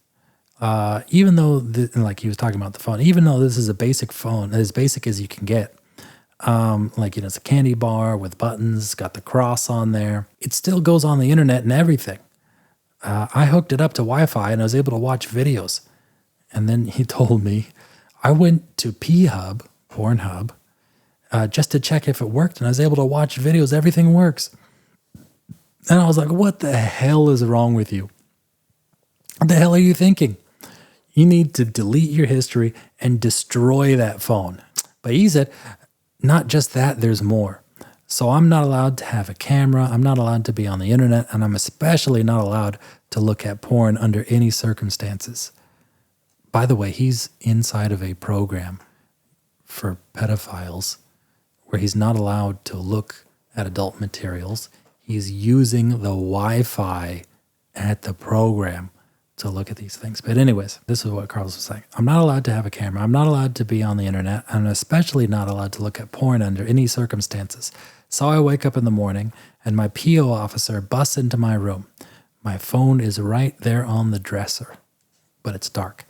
Even though, like he was talking about the phone, even though this is a basic phone, as basic as you can get, like, you know, it's a candy bar with buttons, got the cross on there. It still goes on the internet and everything. I hooked it up to Wi-Fi and I was able to watch videos. And then he told me, I went to Pornhub, just to check if it worked, and I was able to watch videos. Everything works. And I was like, what the hell is wrong with you? What the hell are you thinking? You need to delete your history and destroy that phone. But he said, not just that, there's more. So I'm not allowed to have a camera. I'm not allowed to be on the internet. And I'm especially not allowed to look at porn under any circumstances. By the way, he's inside of a program for pedophiles where he's not allowed to look at adult materials. He's using the Wi-Fi at the program to look at these things. But anyways, this is what Carlos was saying. I'm not allowed to have a camera. I'm not allowed to be on the internet. I'm especially not allowed to look at porn under any circumstances. So I wake up in the morning and my PO officer busts into my room. My phone is right there on the dresser, but it's dark.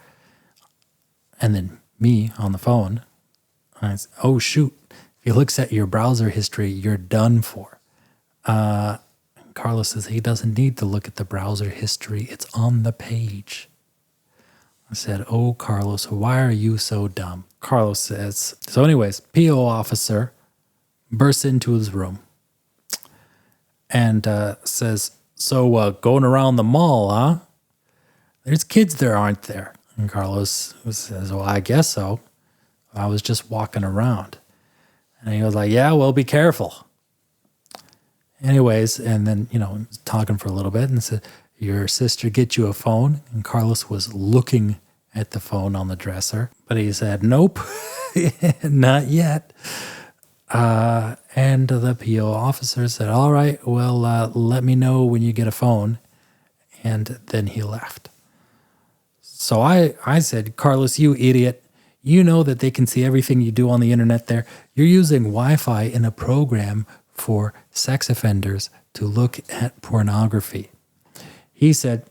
And then me on the phone, I say, oh shoot, if he looks at your browser history, you're done for. Carlos says he doesn't need to look at the browser history. It's on the page. I said, oh, Carlos, why are you so dumb? Carlos says, so anyways, PO officer bursts into his room and says, so going around the mall, huh? There's kids there, aren't there? And Carlos says, well, I guess so. I was just walking around. And he was like, yeah, well, be careful. Anyways, and then, talking for a little bit and said, your sister get you a phone? And Carlos was looking at the phone on the dresser, but he said, nope, not yet. And the PO officer said, all right, well, let me know when you get a phone. And then he left. So I said, Carlos, you idiot. You know that they can see everything you do on the internet there. You're using Wi-Fi in a program for sex offenders to look at pornography. He said,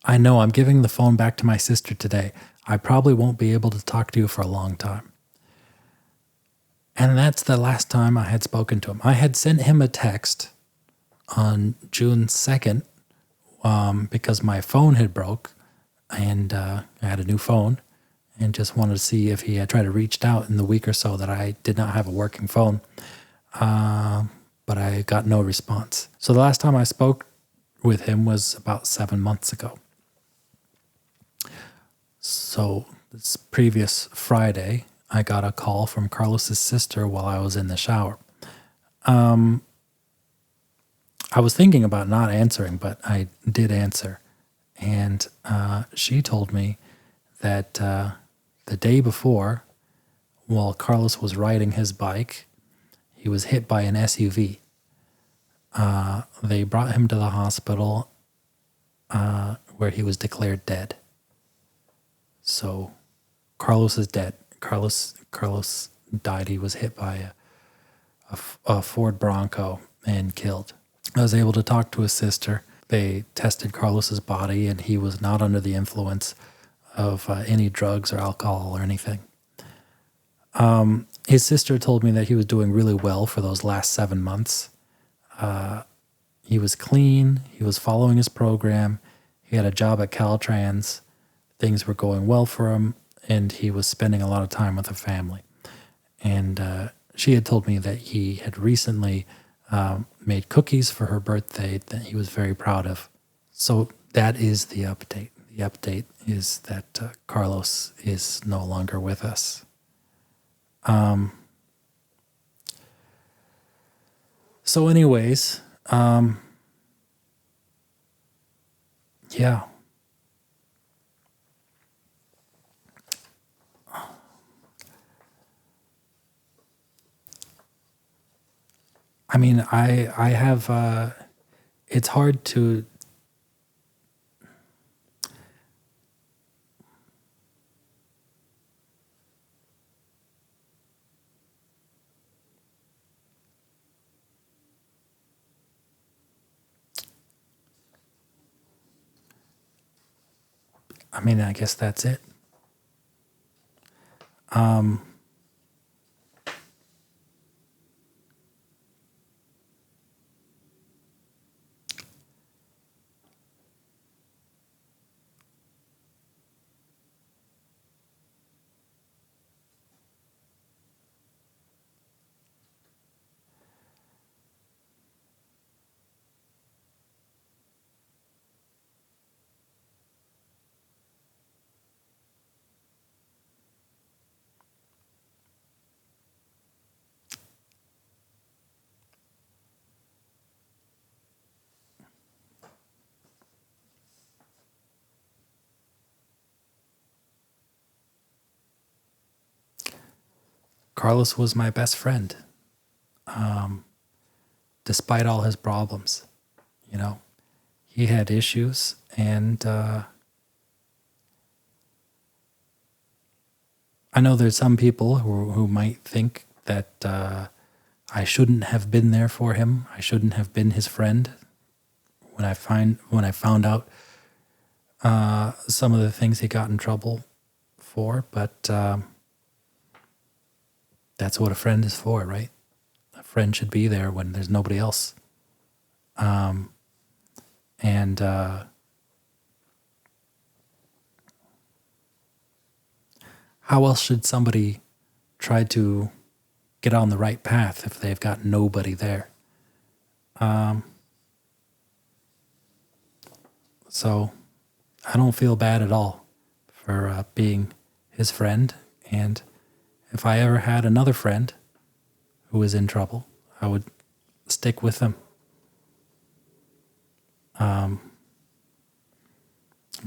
I know, I'm giving the phone back to my sister today. I probably won't be able to talk to you for a long time. And that's the last time I had spoken to him. I had sent him a text on June 2nd because my phone had broke and I had a new phone and just wanted to see if he had tried to reach out in the week or so that I did not have a working phone. But I got no response. So the last time I spoke with him was about 7 months ago. So this previous Friday, I got a call from Carlos's sister while I was in the shower. I was thinking about not answering, but I did answer. And she told me that the day before, while Carlos was riding his bike, he was hit by an SUV. They brought him to the hospital where he was declared dead. So Carlos is dead. Carlos died. He was hit by a Ford Bronco and killed. I was able to talk to his sister. They tested Carlos's body, and he was not under the influence of any drugs or alcohol or anything. His sister told me that he was doing really well for those last 7 months. He was clean. He was following his program. He had a job at Caltrans. Things were going well for him, and he was spending a lot of time with the family. And she had told me that he had recently made cookies for her birthday that he was very proud of. So that is the update. The update is that Carlos is no longer with us. So anyways, yeah. I mean, I have, it's hard to, I guess that's it. Carlos was my best friend, despite all his problems. he had issues, and I know there's some people who might think that I shouldn't have been there for him. I shouldn't have been his friend. When I found out some of the things he got in trouble for, but that's what a friend is for, right? A friend should be there when there's nobody else. And how else should somebody try to get on the right path if they've got nobody there? So I don't feel bad at all for being his friend. And if I ever had another friend who was in trouble, I would stick with them.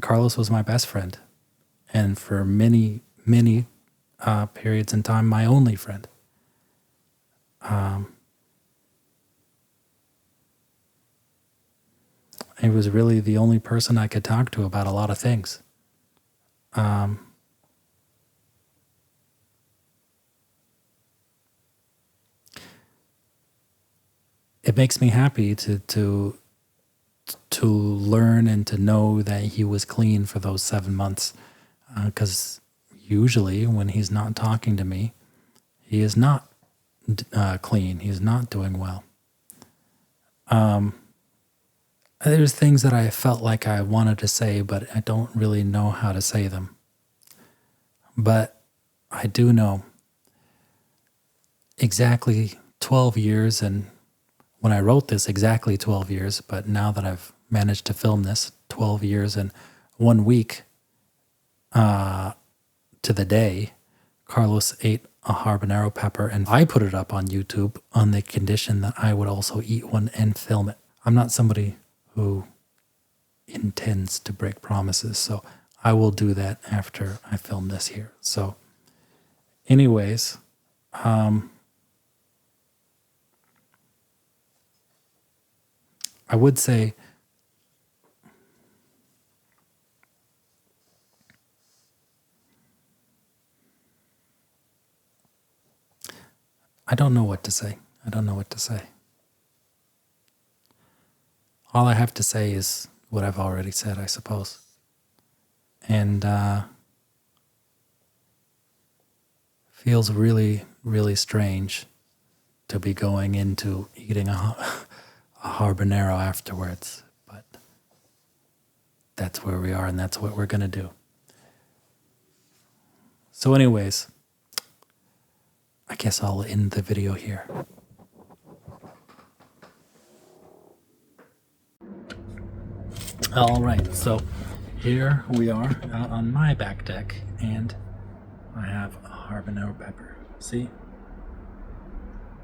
Carlos was my best friend, and for many, many periods in time, my only friend. He was really the only person I could talk to about a lot of things. It makes me happy to learn and to know that he was clean for those 7 months, because usually when he's not talking to me, he is not clean. He's not doing well. There's things that I felt like I wanted to say, but I don't really know how to say them. But I do know exactly 12 years, and when I wrote this, exactly 12 years, but now that I've managed to film this, 12 years and 1 week to the day, Carlos ate a habanero pepper, and I put it up on YouTube on the condition that I would also eat one and film it. I'm not somebody who intends to break promises, so I will do that after I film this here. So anyways, I would say I don't know what to say. I don't know what to say. All I have to say is what I've already said, I suppose. And feels really, really strange to be going into eating a habanero afterwards. But that's where we are, and that's what we're going to do. So anyways, I guess I'll end the video here. All right, so here we are out on my back deck, and I have a habanero pepper. See?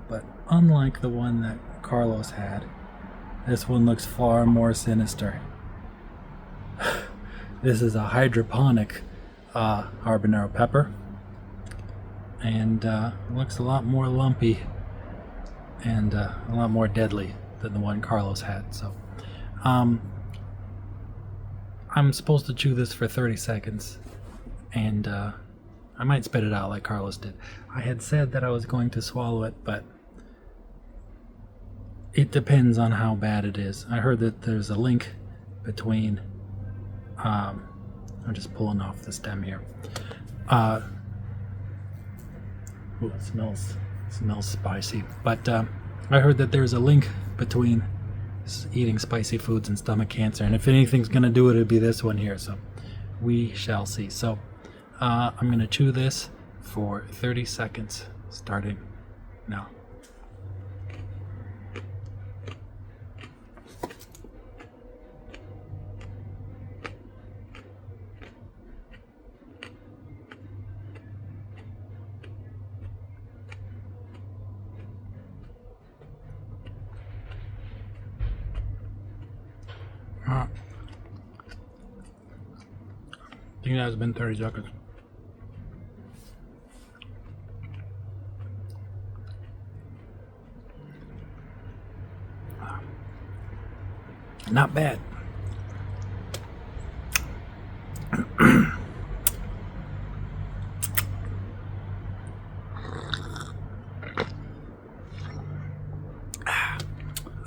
But unlike the one that Carlos had, this one looks far more sinister. This is a hydroponic habanero pepper, and looks a lot more lumpy and a lot more deadly than the one Carlos had. So I'm supposed to chew this for 30 seconds, and I might spit it out like Carlos did. I had said that I was going to swallow it, but it depends on how bad it is. I heard that there's a link between I'm just pulling off the stem here. Ooh, it smells spicy. But I heard that there's a link between eating spicy foods and stomach cancer, and if anything's gonna do it, it'd be this one here. So we shall see. So I'm gonna chew this for 30 seconds, starting now. I think that has been 30 seconds. Not bad.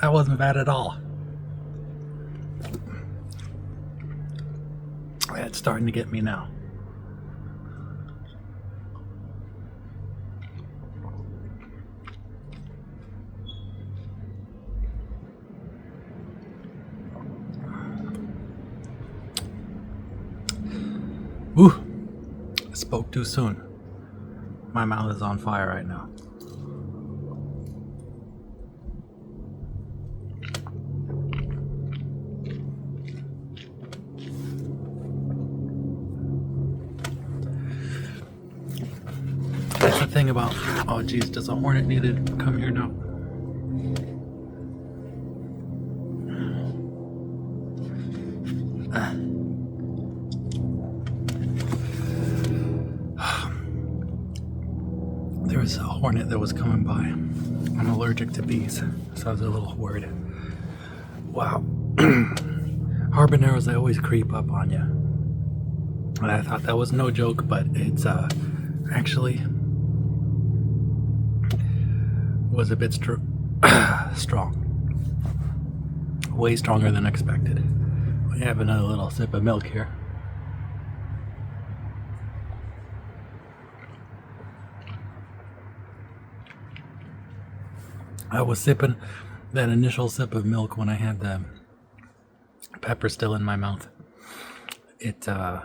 That wasn't bad at all. It's starting to get me now. Ooh, I spoke too soon. My mouth is on fire right now. That's the thing about, oh geez, does a hornet need to come here now? There was a hornet that was coming by. I'm allergic to bees, so I was a little worried. Wow. Habaneros, they always creep up on you. And I thought that was no joke, but it's actually was a bit strong. Way stronger than expected. We have another little sip of milk here. I was sipping that initial sip of milk when I had the pepper still in my mouth. I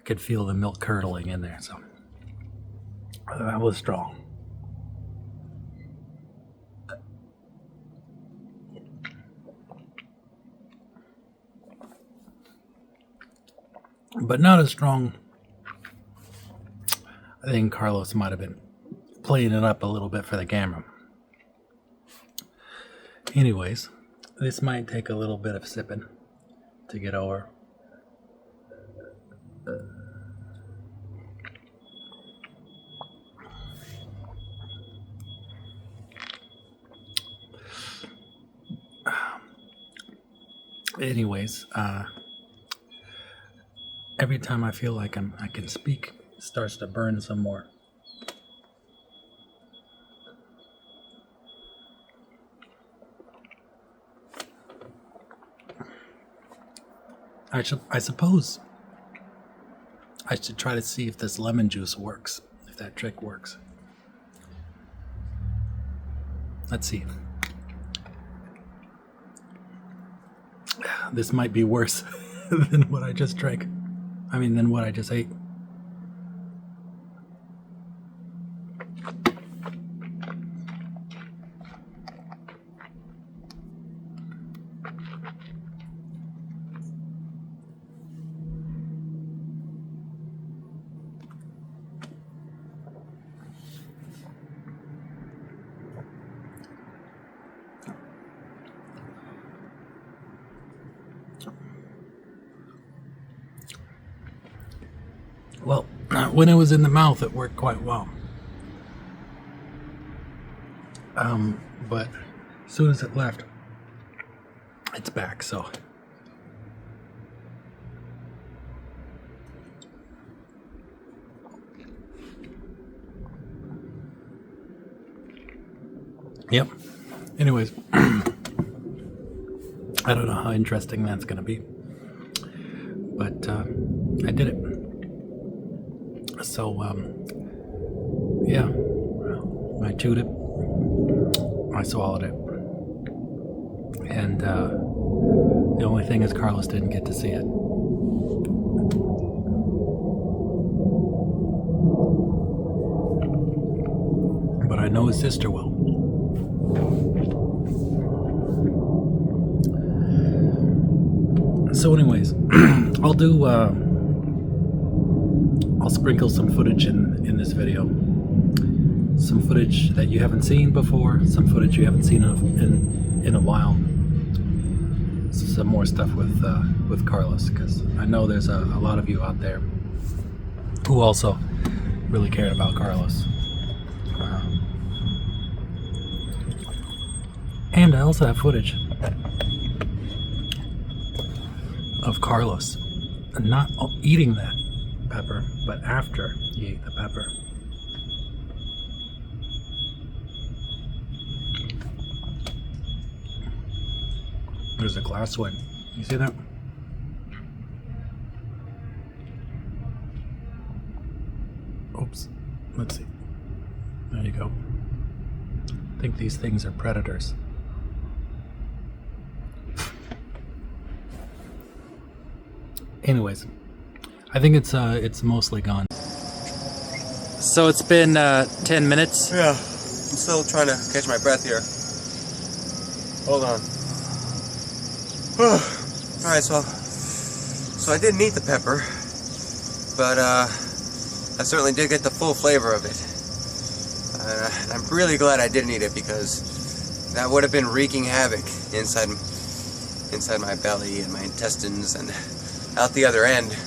could feel the milk curdling in there, so that was strong. But not as strong. I think Carlos might have been playing it up a little bit for the camera. Anyways, this might take a little bit of sipping to get over. Anyways, every time I feel like I can speak, it starts to burn some more. I suppose I should try to see if this lemon juice works, if that trick works. Let's see. This might be worse than what I just drank. I mean, than what I just ate. Well, when it was in the mouth, it worked quite well. But as soon as it left, it's back, so. Yep. Anyways, I don't know how interesting that's going to be. But I did it. So, yeah, I chewed it, I swallowed it, and the only thing is Carlos didn't get to see it. But I know his sister will. So anyways, I'll sprinkle some footage in this video. Some footage that you haven't seen before, some footage you haven't seen in a while. Some more stuff with Carlos, because I know there's a lot of you out there who also really cared about Carlos. And I also have footage of Carlos not eating that pepper, but after he ate the pepper. There's a glass one. You see that? Oops. Let's see. There you go. I think these things are predators. Anyways, I think it's mostly gone. So it's been 10 minutes. Yeah, I'm still trying to catch my breath here. Hold on. Alright, so I didn't eat the pepper, but I certainly did get the full flavor of it. And I'm really glad I didn't eat it, because that would have been wreaking havoc inside my belly and my intestines and out the other end.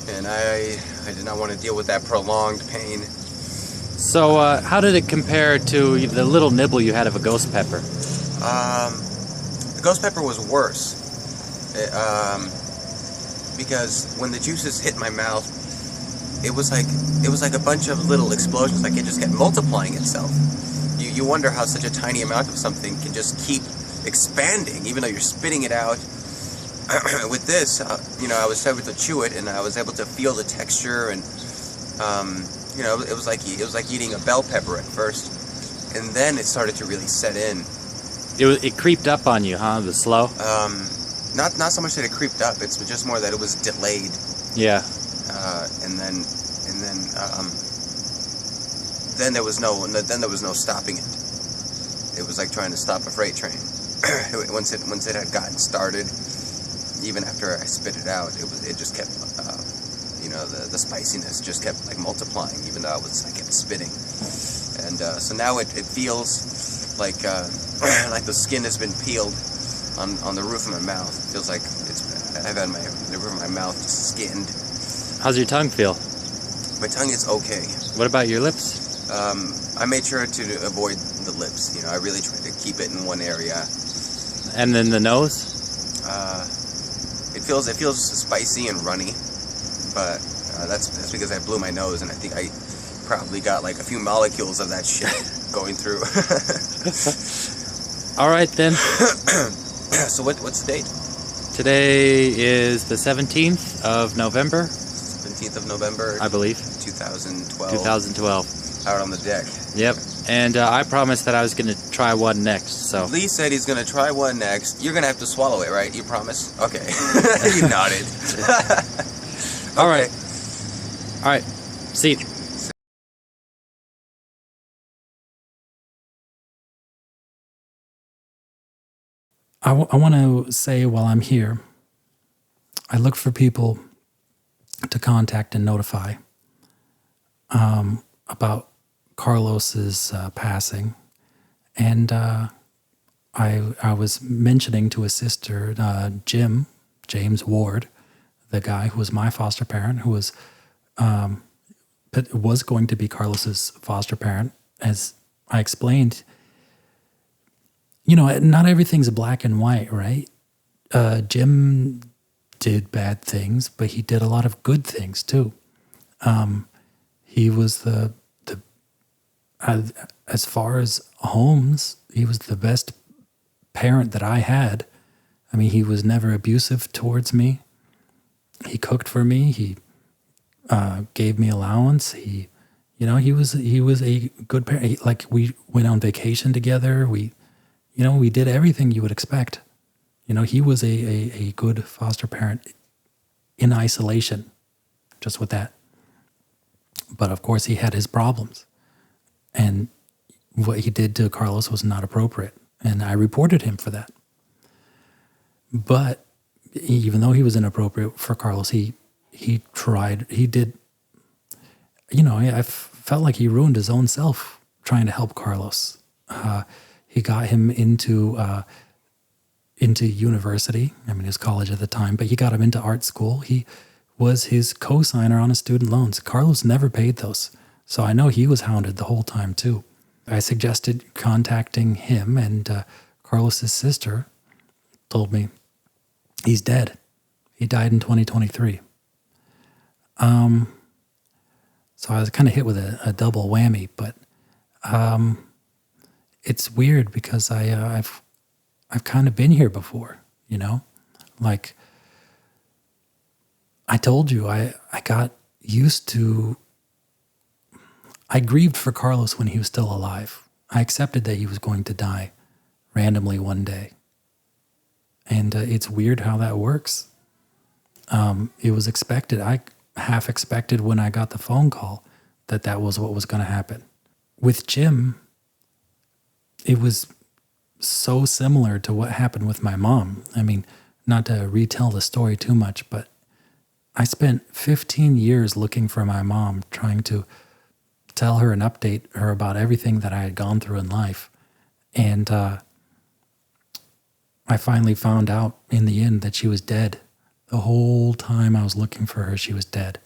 And I did not want to deal with that prolonged pain. So, how did it compare to the little nibble you had of a ghost pepper? The ghost pepper was worse. Because when the juices hit my mouth, it was like a bunch of little explosions, like it just kept multiplying itself. You wonder how such a tiny amount of something can just keep expanding, even though you're spitting it out. With this, I was able to chew it, and I was able to feel the texture, and it was like eating a bell pepper at first, and then it started to really set in. It creeped up on you, huh? The slow. Not so much that it creeped up. It's just more that it was delayed. Yeah. And then there was no stopping it. It was like trying to stop a freight train. Once it had gotten started, even after I spit it out, it just kept the spiciness just kept like multiplying, even though I kept spitting. And so now it feels like the skin has been peeled on the roof of my mouth. It feels like I've had the roof of my mouth skinned. How's your tongue feel? My tongue is okay. What about your lips? I made sure to avoid the lips. I really tried to keep it in one area. And then the nose? It feels spicy and runny, but that's because I blew my nose, and I think I probably got like a few molecules of that shit going through. All right then. So what's the date? Today is the 17th of November. 17th of November, I believe. 2012. 2012. Out on the deck. Yep. And I promised that I was going to try one next, so... Lee said he's going to try one next. You're going to have to swallow it, right? You promise? Okay. You nodded. All right. All right. See. I want to say while I'm here, I look for people to contact and notify about Carlos's passing. And I was mentioning to his sister, James Ward, the guy who was my foster parent, who was going to be Carlos's foster parent. As I explained, not everything's black and white, right? Jim did bad things, but he did a lot of good things too. He was as far as homes, he was the best parent that I had. I mean, he was never abusive towards me. He cooked for me. He gave me allowance. He was a good parent. Like, we went on vacation together. We did everything you would expect. He was a good foster parent in isolation, just with that. But of course, he had his problems. And what he did to Carlos was not appropriate. And I reported him for that. But even though he was inappropriate for Carlos, he did, I felt like he ruined his own self trying to help Carlos. He got him into university. I mean, his college at the time, but he got him into art school. He was his co-signer on his student loans. Carlos never paid those. So I know he was hounded the whole time too. I suggested contacting him, and Carlos's sister told me he's dead. He died in 2023. So I was kind of hit with a double whammy, but it's weird because I've kind of been here before, you know? Like, I told you, I got used to, I grieved for Carlos when he was still alive. I accepted that he was going to die randomly one day. And it's weird how that works. It was expected. I half expected when I got the phone call that that was what was going to happen. With Jim, it was so similar to what happened with my mom. I mean, not to retell the story too much, but I spent 15 years looking for my mom, trying to tell her and update her about everything that I had gone through in life. And I finally found out in the end that she was dead. The whole time I was looking for her, she was dead.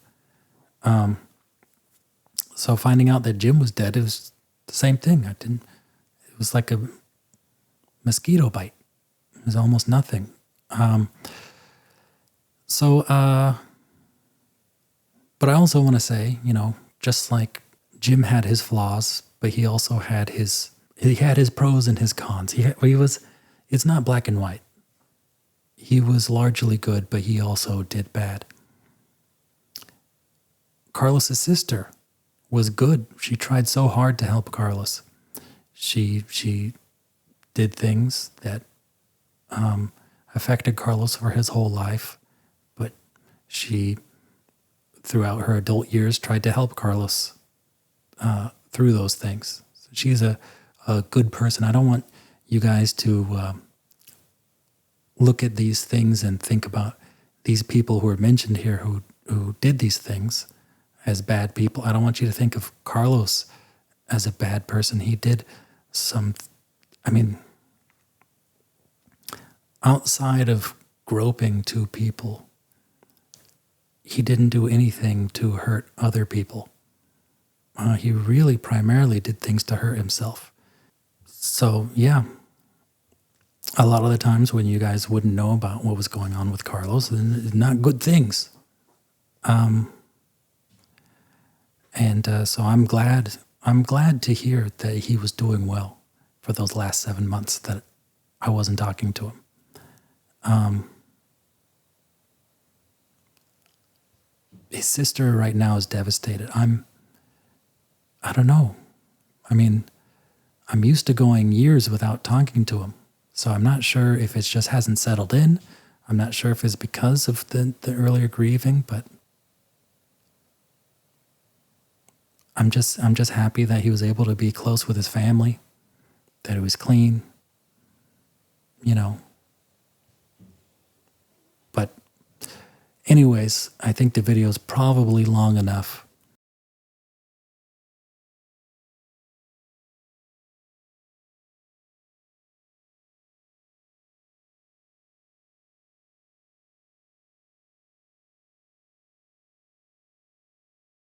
So finding out that Jim was dead, it was the same thing. It was like a mosquito bite. It was almost nothing. But I also want to say, you know, just like Jim had his flaws, but he also had his pros and his cons. It's not black and white. He was largely good, but he also did bad. Carlos's sister was good. She tried so hard to help Carlos. She did things that affected Carlos for his whole life, but she, throughout her adult years, tried to help Carlos through those things. So she's a good person. I don't want you guys to look at these things and think about these people who are mentioned here who did these things as bad people. I don't want you to think of Carlos as a bad person. He did outside of groping two people, he didn't do anything to hurt other people. He really primarily did things to hurt himself. So, yeah, a lot of the times when you guys wouldn't know about what was going on with Carlos, then not good things. So I'm glad to hear that he was doing well for those last 7 months that I wasn't talking to him. His sister right now is devastated. I don't know. I mean, I'm used to going years without talking to him. So I'm not sure if it just hasn't settled in. I'm not sure if it's because of the earlier grieving, but I'm just happy that he was able to be close with his family, that he was clean, you know. But anyways, I think the video is probably long enough.